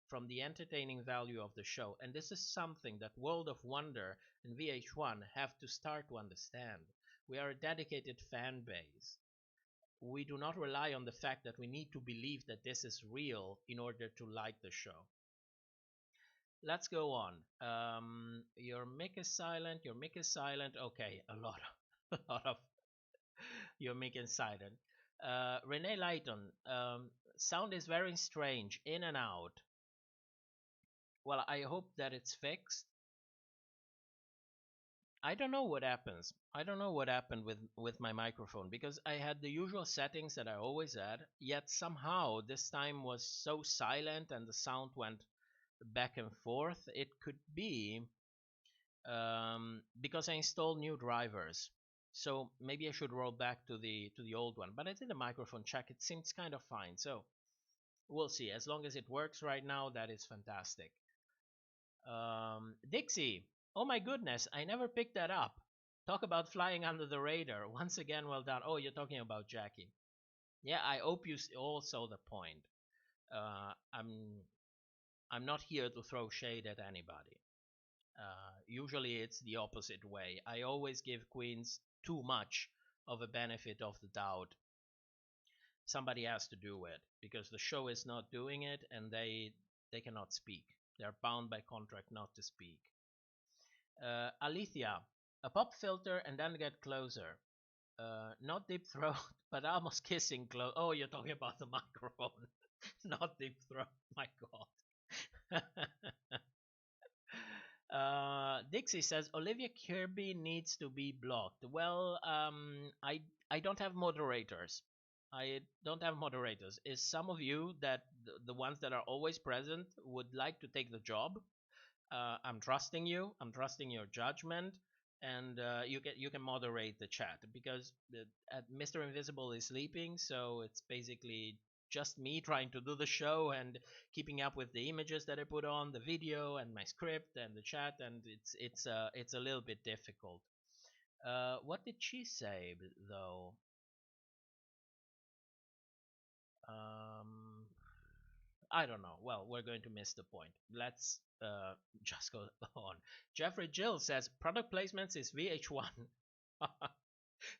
from the entertaining value of the show. And this is something that World of Wonder and VH1 have to start to understand. We are a dedicated fan base. We do not rely on the fact that we need to believe that this is real in order to like the show. Let's go on. Your mic is silent. Your mic is silent. Okay, a lot of your mic is silent. Renee Lighton, sound is very strange, in and out. Well, I hope that it's fixed. I don't know what happens. I don't know what happened with my microphone because I had the usual settings that I always had, yet somehow this time was so silent and the sound went back and forth. It could be because I installed new drivers. So maybe I should roll back to the old one. But I did a microphone check. It seems kind of fine. So we'll see. As long as it works right now, that is fantastic. Dixie, oh my goodness, I never picked that up. Talk about flying under the radar. Once again, well done. Oh, you're talking about Jackie. Yeah, I hope you all saw the point. I'm not here to throw shade at anybody. Usually it's the opposite way. I always give queens too much of a benefit of the doubt. Somebody has to do it because the show is not doing it and they cannot speak. They're bound by contract not to speak. Alethea, a pop filter and then get closer. Not deep throat, but almost kissing close. Oh, you're talking about the microphone. Not deep throat. My God. Dixie says Olivia Kirby needs to be blocked. Well, I don't have moderators. I don't have moderators. Is some of you that the ones that are always present would like to take the job? I'm trusting you. I'm trusting your judgment, and you can moderate the chat because Mr. Invisible is sleeping, so it's basically just me trying to do the show and keeping up with the images that I put on, the video and my script and the chat, and it's a little bit difficult. What did she say though? I don't know. Well, we're going to miss the point. Let's just go on. Jeffrey Jill says product placements is VH1.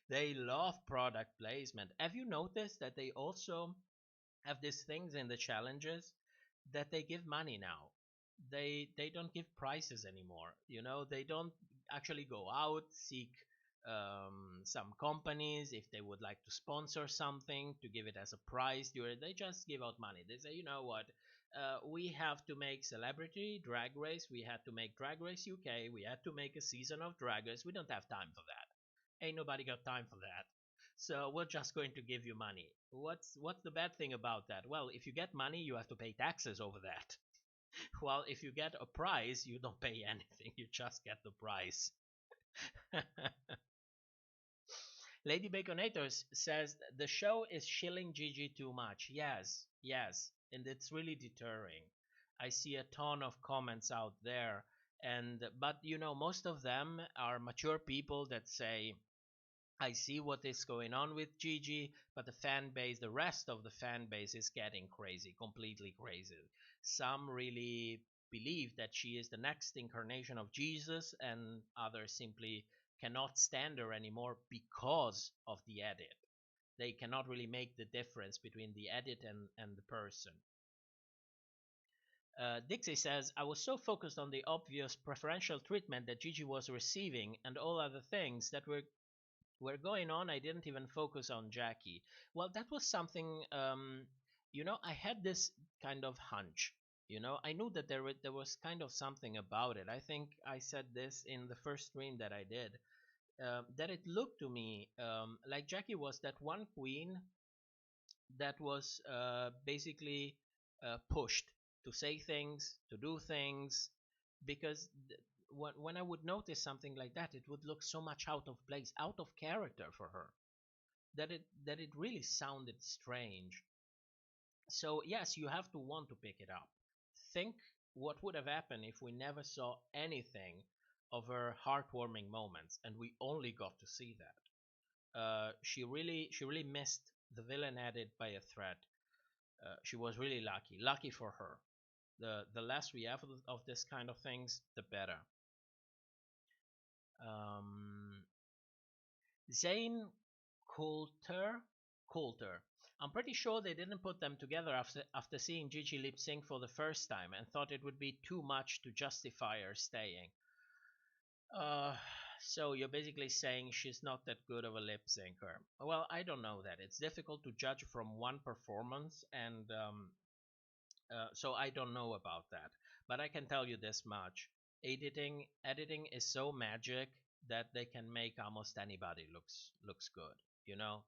They love product placement. Have you noticed that they also have these things in the challenges that they give money now? They don't give prices anymore. They don't actually go out seek some companies if they would like to sponsor something to give it as a prize. They just give out money. They say, you know what, we have to make Celebrity Drag Race, we had to make Drag Race UK, we had to make a season of Drag Race. We don't have time for that. Ain't nobody got time for that. So we're just going to give you money. What's the bad thing about that? Well, if you get money, you have to pay taxes over that. Well, if you get a prize, you don't pay anything. You just get the prize. Lady Baconators says the show is shilling Gigi too much. Yes, yes, and it's really deterring. I see a ton of comments out there, but most of them are mature people that say, I see what is going on with Gigi, but the rest of the fan base is getting crazy, completely crazy. Some really believe that she is the next incarnation of Jesus, and others simply cannot stand her anymore because of the edit. They cannot really make the difference between the edit and the person. Dixie says, I was so focused on the obvious preferential treatment that Gigi was receiving and all other things that were going on, I didn't even focus on Jackie. Well, that was something, I had this kind of hunch. I knew that there was kind of something about it. I think I said this in the first stream that I did, that it looked to me like Jackie was that one queen that was basically pushed to say things, to do things, because when I would notice something like that, it would look so much out of place, out of character for her, that it really sounded strange. So yes, you have to want to pick it up. Think what would have happened if we never saw anything of her heartwarming moments, and we only got to see that. She really missed the villain added by a threat. She was really lucky for her. The less we have of this kind of things, the better. Zane Coulter. I'm pretty sure they didn't put them together after seeing Gigi lip sync for the first time and thought it would be too much to justify her staying. Uh, so you're basically saying she's not that good of a lip syncer. Well, I don't know that. It's difficult to judge from one performance, and so I don't know about that. But I can tell you this much: editing is so magic that they can make almost anybody looks good. You know,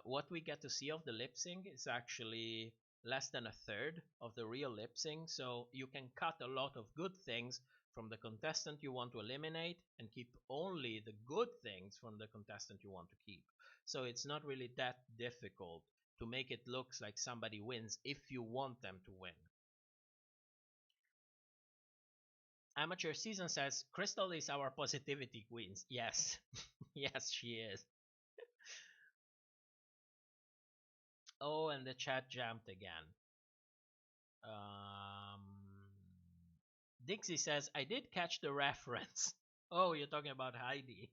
what we get to see of the lip sync is actually less than a third of the real lip sync, so you can cut a lot of good things from the contestant you want to eliminate and keep only the good things from the contestant you want to keep. So it's not really that difficult to make it look like somebody wins if you want them to win. Amateur Season says Crystal is our positivity queen. Yes, yes, she is. Oh, and the chat jammed again. Dixie says, I did catch the reference. Oh, you're talking about Heidi.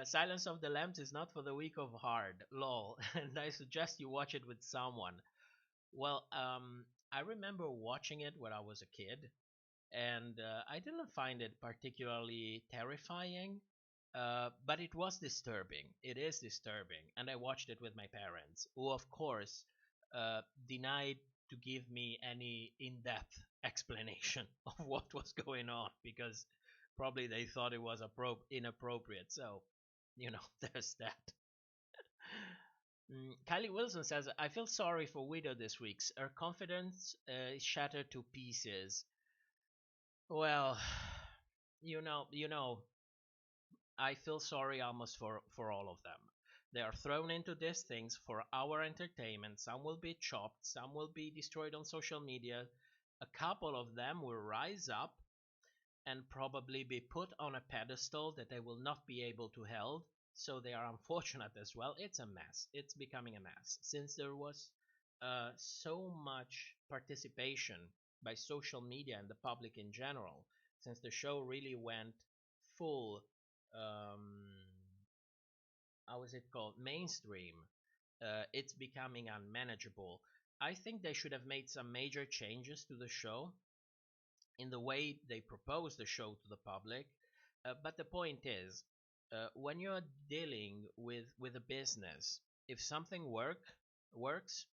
Silence of the Lambs is not for the weak of heart. Lol. And I suggest you watch it with someone. Well, I remember watching it when I was a kid, and I didn't find it particularly terrifying, but it was disturbing. It is disturbing, and I watched it with my parents, who, of course, denied to give me any in-depth explanation of what was going on because probably they thought it was inappropriate. So, there's that. Kylie Wilson says, I feel sorry for Widow this week. Her confidence is shattered to pieces. Well, I feel sorry almost for all of them. They are thrown into these things for our entertainment. Some will be chopped, some will be destroyed on social media. A couple of them will rise up and probably be put on a pedestal that they will not be able to hold. So they are unfortunate as well. It's a mess. It's becoming a mess. Since there was so much participation by social media and the public in general, since the show really went full, how is it called, mainstream, it's becoming unmanageable. I think they should have made some major changes to the show in the way they propose the show to the public. But the point is, when you're dealing with a business, if something works,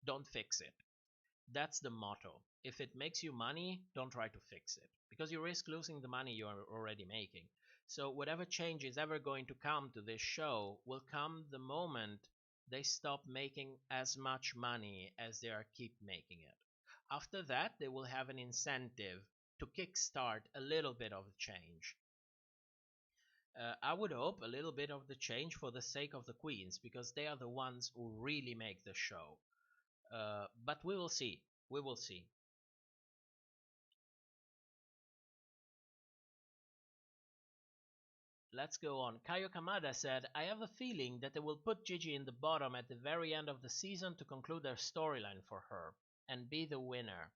don't fix it. That's the motto. If it makes you money, don't try to fix it, because you risk losing the money you are already making. So whatever change is ever going to come to this show will come the moment they stop making as much money as they are keep making it. After that, they will have an incentive to kickstart a little bit of change. I would hope a little bit of the change for the sake of the queens, because they are the ones who really make the show. But we will see. We will see. Let's go on. Kayo Kamada said, I have a feeling that they will put Gigi in the bottom at the very end of the season to conclude their storyline for her and be the winner.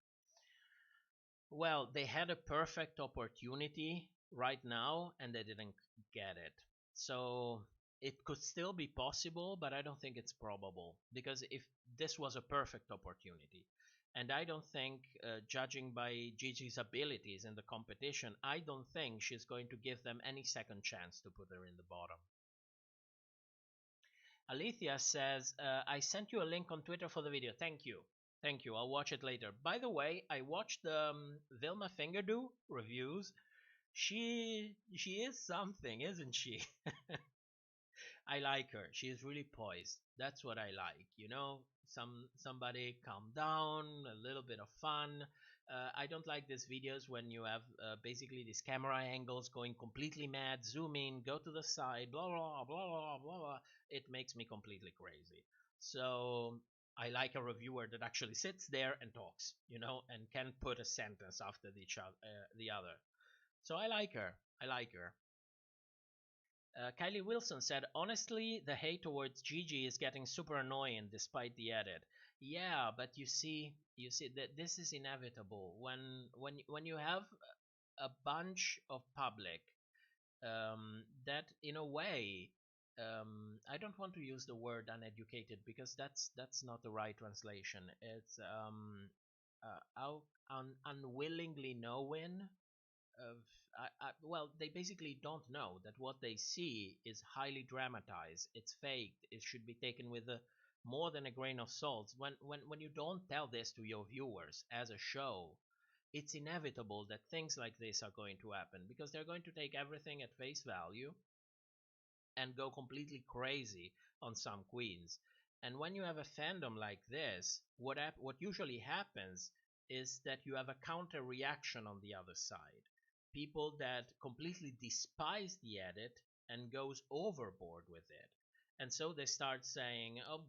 Well, they had a perfect opportunity right now and they didn't get it. So it could still be possible, but I don't think it's probable, because if this was a perfect opportunity, And I don't think, judging by Gigi's abilities in the competition, I don't think she's going to give them any second chance to put her in the bottom. Alethea says, I sent you a link on Twitter for the video. Thank you. Thank you. I'll watch it later. By the way, I watched the Vilma Fingerdo reviews. She is something, isn't she? I like her. She is really poised. That's what I like. You know, somebody calm down, a little bit of fun. I don't like these videos when you have basically these camera angles going completely mad, zoom in, go to the side, blah blah blah blah blah blah. It makes me completely crazy. So I like a reviewer that actually sits there and talks, you know, and can put a sentence after the other. So I like her. I like her. Kylie Wilson said, honestly, the hate towards Gigi is getting super annoying despite the edit. Yeah, but you see that this is inevitable when you have a bunch of public that, in a way, I don't want to use the word uneducated because that's not the right translation. It's unwillingly knowing of well, they basically don't know that what they see is highly dramatized, it's faked, it should be taken with more than a grain of salt. When you don't tell this to your viewers as a show, it's inevitable that things like this are going to happen because they're going to take everything at face value and go completely crazy on some queens. And when you have a fandom like this, what usually happens is that you have a counter reaction on the other side. People that completely despise the edit and goes overboard with it. And so they start saying, "Oh,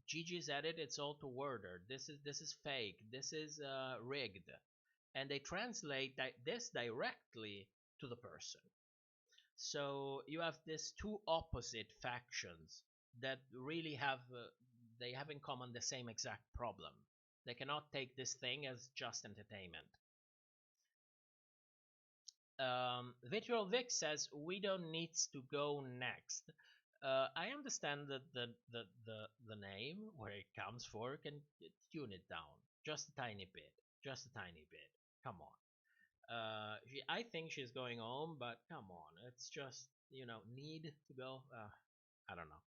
Gigi's edit, it's all to order. This is fake. This is rigged." And they translate this directly to the person. So you have these two opposite factions that really they have in common the same exact problem. They cannot take this thing as just entertainment. Vitriol Vic says we don't need to go next. I understand that the name where it comes for can tune it down just a tiny bit, just a tiny bit. Come on. I think she's going home, but come on, it's just, need to go. I don't know.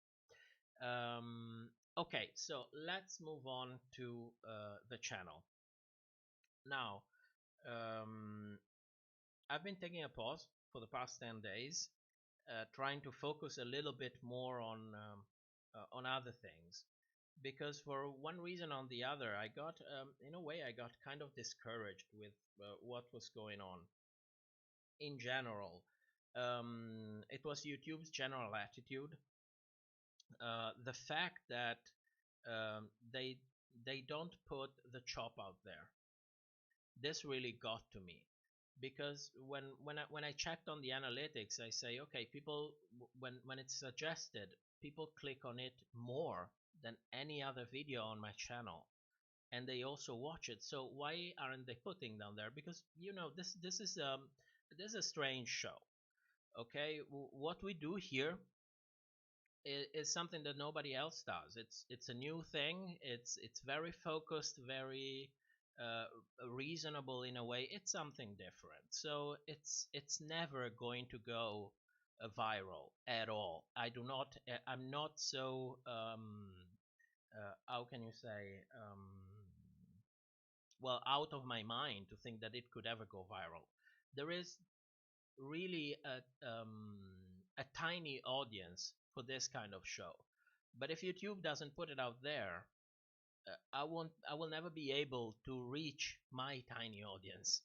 Okay, so let's move on to the channel. Now, I've been taking a pause for the past 10 days, trying to focus a little bit more on other things. Because for one reason or the other, I got, in a way, I got kind of discouraged with what was going on in general. It was YouTube's general attitude. The fact that they don't put the chop out there. This really got to me because when I checked on the analytics, I say, okay, people, when it's suggested, people click on it more than any other video on my channel, and they also watch it. So why aren't they putting down there? Because this is a strange show. Okay, what we do here is something that nobody else does. It's a new thing. It's very focused, very reasonable in a way. It's something different. So it's never going to go viral at all. I do not. I'm not so. How can you say? Well, out of my mind to think that it could ever go viral. There is really a tiny audience for this kind of show. But if YouTube doesn't put it out there, I will never be able to reach my tiny audience.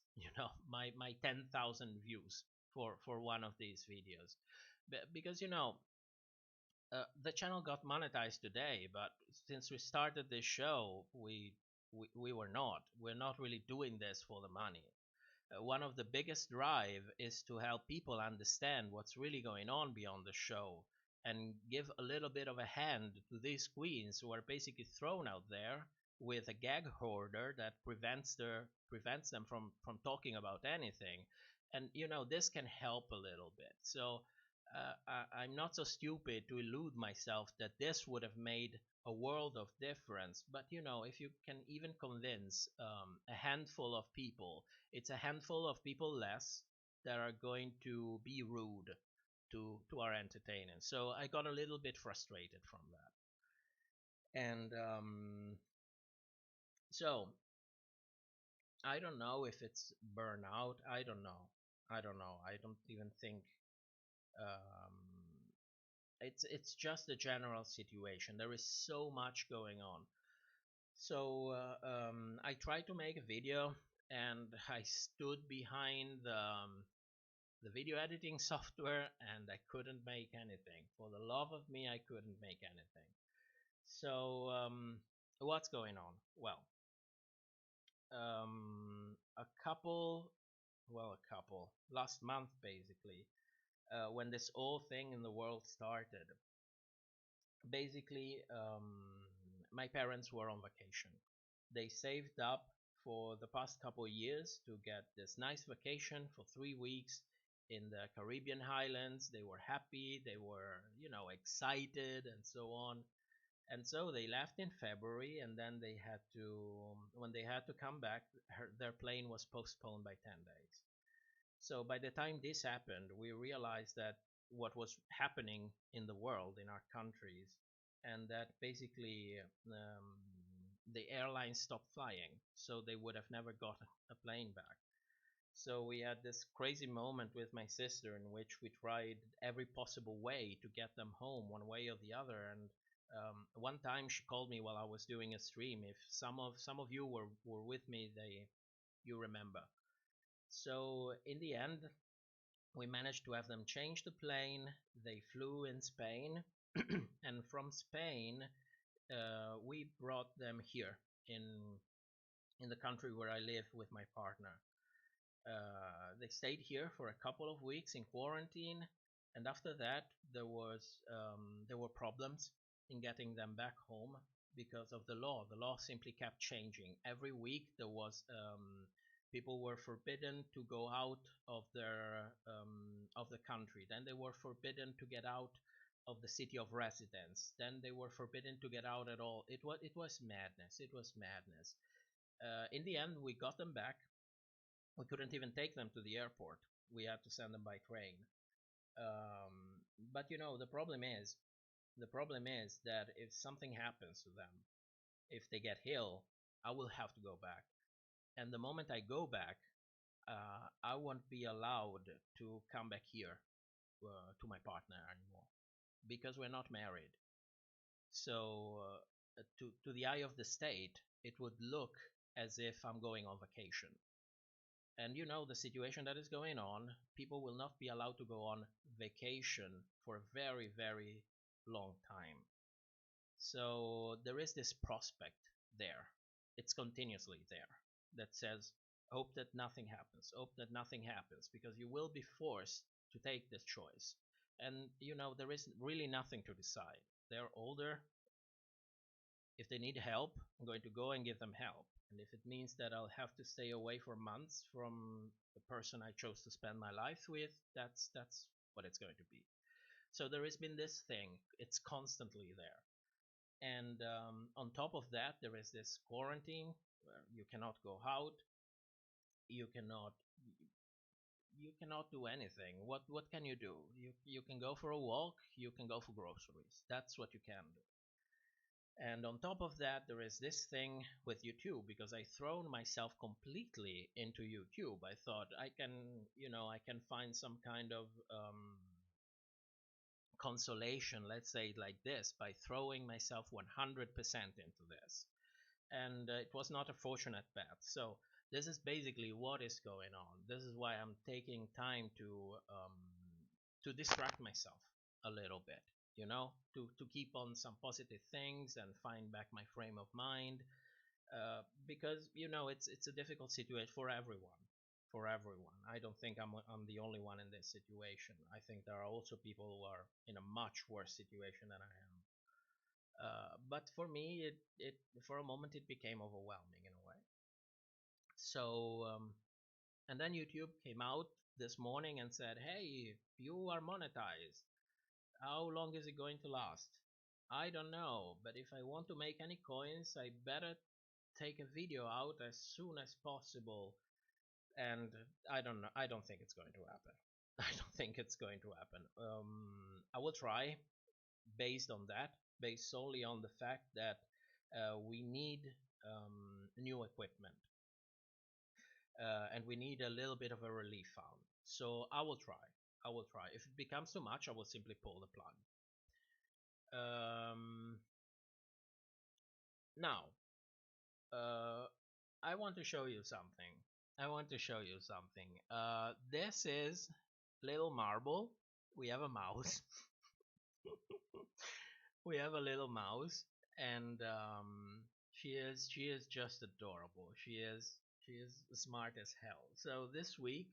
My 10,000 views for one of these videos, because the channel got monetized today, but since we started this show, we were not. We're not really doing this for the money. One of the biggest drive is to help people understand what's really going on beyond the show and give a little bit of a hand to these queens who are basically thrown out there with a gag order that prevents them from talking about anything. And this can help a little bit. So I'm not so stupid to elude myself that this would have made a world of difference. But if you can even convince a handful of people, it's a handful of people less that are going to be rude to our entertainers. So I got a little bit frustrated from that. And so I don't know if it's burnout. I don't know. I don't even think um, it's just a general situation. There is so much going on. So I tried to make a video, and I stood behind the video editing software, and I couldn't make anything. For the love of me, I couldn't make anything. So what's going on? Well, a couple, last month basically, when this whole thing in the world started, basically my parents were on vacation. They saved up for the past couple of years to get this nice vacation for 3 weeks in the Caribbean highlands. They were happy, they were, excited and so on. And so they left in February, and then when they had to come back, their plane was postponed by 10 days. So by the time this happened, we realized that what was happening in the world, in our countries, and that basically the airlines stopped flying, so they would have never got a plane back. So we had this crazy moment with my sister in which we tried every possible way to get them home, one way or the other. And one time she called me while I was doing a stream. If some of you were with me, you remember. So in the end, we managed to have them change the plane. They flew in Spain, and from Spain, we brought them here in the country where I live with my partner. They stayed here for a couple of weeks in quarantine, and after that, there were problems in getting them back home because of the law. The law simply kept changing. Every week, there was people were forbidden to go out of the country. Then they were forbidden to get out of the city of residence. Then they were forbidden to get out at all. It was madness. It was madness. In the end, we got them back. We couldn't even take them to the airport. We had to send them by train. But the problem is that if something happens to them, if they get ill, I will have to go back. And the moment I go back, I won't be allowed to come back here to my partner anymore because we're not married. So to the eye of the state, it would look as if I'm going on vacation. And the situation that is going on, people will not be allowed to go on vacation for a very, very long time. So there is this prospect there. It's continuously there that says, hope that nothing happens, because you will be forced to take this choice. And there is really nothing to decide. They're older. If they need help, I'm going to go and give them help. And if it means that I'll have to stay away for months from the person I chose to spend my life with, that's what it's going to be. So there has been this thing. It's constantly there. And on top of that, there is this quarantine where you cannot go out. You cannot do anything. What can you do? You can go for a walk. You can go for groceries. That's what you can do. And on top of that, there is this thing with YouTube, because I thrown myself completely into YouTube. I thought I can find some kind of consolation, let's say it like this, by throwing myself 100% into this. And it was not a fortunate path. So this is basically what is going on. This is why I'm taking time to distract myself a little bit, to keep on some positive things and find back my frame of mind, because it's a difficult situation for everyone. I don't think I'm the only one in this situation. I think there are also people who are in a much worse situation than I am. But for me, it for a moment it became overwhelming in a way. So and then YouTube came out this morning and said, hey, you are monetized. How long is it going to last? I don't know, but if I want to make any coins, I better take a video out as soon as possible. And I don't know. I don't think it's going to happen. I don't think it's going to happen. I will try based on that, based solely on the fact that we need new equipment and we need a little bit of a relief fund. So I will try. I will try. If it becomes too much, I will simply pull the plug. Now, I want to show you something. I want to show you something. This is little Marble. We have a mouse. We have a little mouse, and she is just adorable. She is smart as hell. So this week,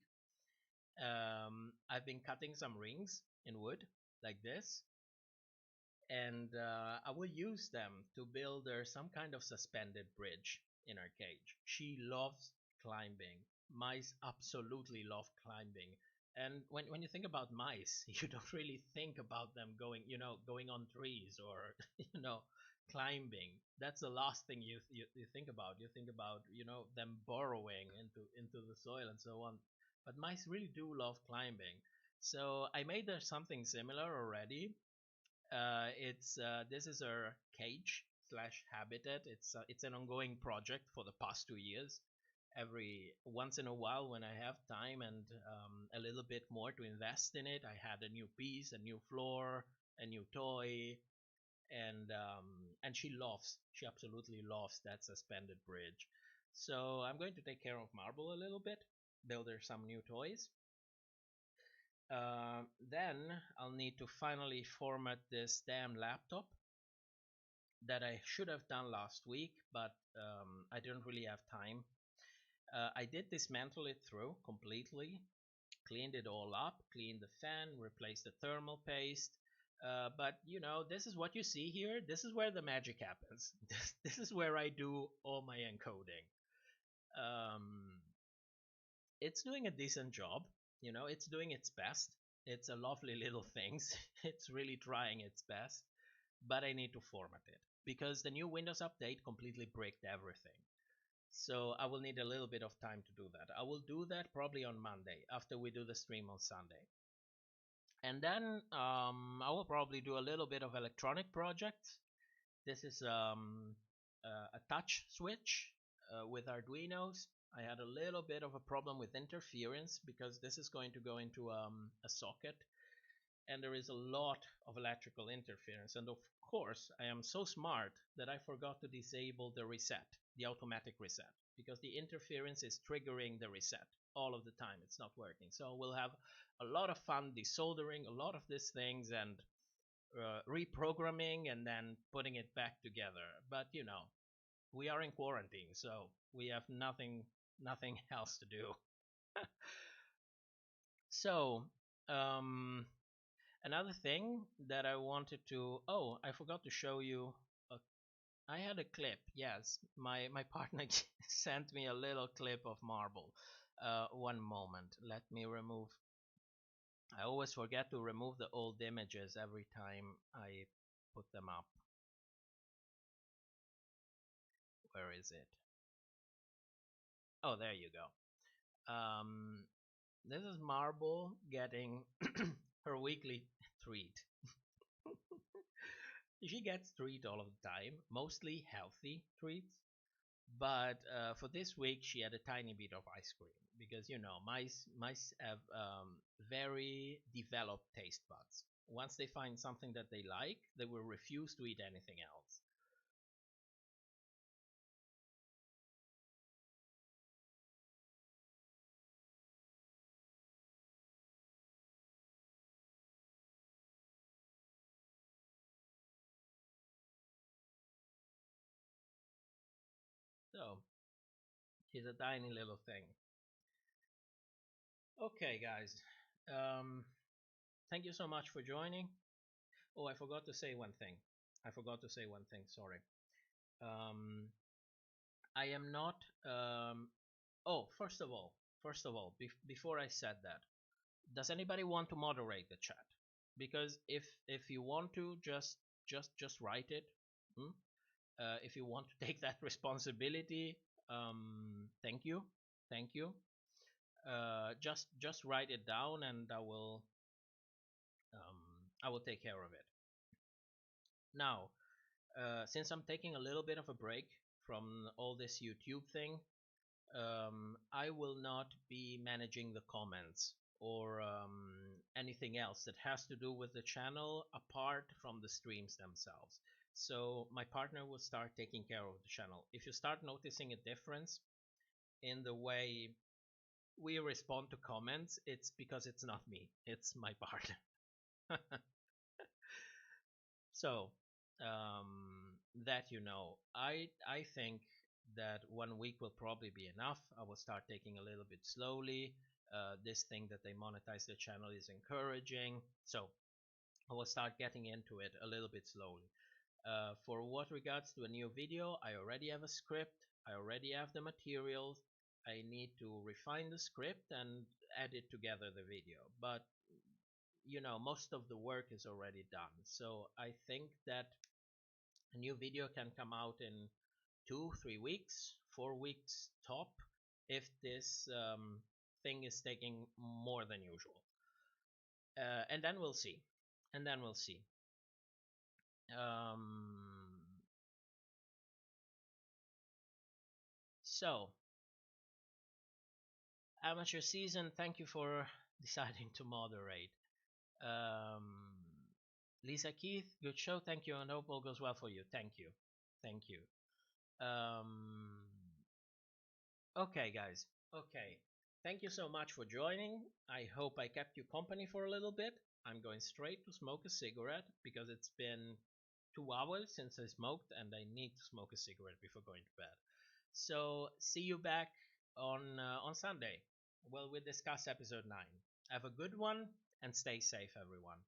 I've been cutting some rings in wood like this, and I will use them to build her some kind of suspended bridge in her cage. She loves climbing. Mice absolutely love climbing. And when you think about mice, you don't really think about them going on trees or, climbing. That's the last thing you think about. You think about, them burrowing into the soil and so on. But mice really do love climbing. So I made her something similar already. It's This is our cage slash habitat. It's an ongoing project for the past 2 years. Every once in a while, when I have time and a little bit more to invest in it, I had a new piece, a new floor, a new toy, and she absolutely loves that suspended bridge. So I'm going to take care of Marble a little bit, build her some new toys. Then I'll need to finally format this damn laptop that I should have done last week, but I didn't really have time. I did dismantle it through completely, cleaned it all up, cleaned the fan, replaced the thermal paste. But this is what you see here. This is where the magic happens. This is where I do all my encoding. It's doing a decent job. It's doing its best. It's a lovely little thing. It's really trying its best. But I need to format it because the new Windows update completely bricked everything. So I will need a little bit of time to do that. I will do that probably on Monday after we do the stream on Sunday. And then I will probably do a little bit of electronic projects. This is a touch switch with Arduinos. I had a little bit of a problem with interference because this is going to go into a socket and there is a lot of electrical interference. And of course, I am so smart that I forgot to disable the reset, the automatic reset, because the interference is triggering the reset all of the time. It's not working. So we'll have a lot of fun desoldering a lot of these things and reprogramming and then putting it back together. But we are in quarantine, so we have nothing else to do. So another thing that I wanted to, I forgot to show you. I had a clip. Yes, my partner sent me a little clip of Marble. One moment, let me remove. I always forget to remove the old images every time I put them up. Where is it? Oh, there you go. This is Marble getting her weekly treat. She gets treat all of the time, mostly healthy treats. But for this week, she had a tiny bit of ice cream because mice have very developed taste buds. Once they find something that they like, they will refuse to eat anything else. So she's a tiny little thing. Okay, guys. Thank you so much for joining. Oh, I forgot to say one thing. Sorry. I am not. Oh, first of all, before I said that, Does anybody want to moderate the chat? Because if you want to, just write it. Hmm? If you want to take that responsibility, thank you, thank you. Just write it down, and I will take care of it. Now, since I'm taking a little bit of a break from all this YouTube thing, I will not be managing the comments or anything else that has to do with the channel apart from the streams themselves. So my partner will start taking care of the channel. If you start noticing a difference in the way we respond to comments, it's because it's not me, it's my partner. So that you know, I think that 1 week will probably be enough. I will start taking a little bit slowly. This thing that they monetize the channel is encouraging, so I will start getting into it a little bit slowly. For what regards to a new video, I already have a script, I already have the materials. I need to refine the script and edit together the video, but you know, most of the work is already done. So I think that a new video can come out in 2-3 weeks, 4 weeks top, if this thing is taking more than usual. And then we'll see. And then we'll see. So, amateur season, thank you for deciding to moderate. Lisa Keith, good show, thank you, and hope all goes well for you. Thank you. Thank you. Okay, guys. Okay. Thank you so much for joining. I hope I kept you company for a little bit. I'm going straight to smoke a cigarette because it's been 2 hours since I smoked and I need to smoke a cigarette before going to bed. So, see you back on Sunday. Well, we'll discuss episode 9. Have a good one and stay safe, everyone.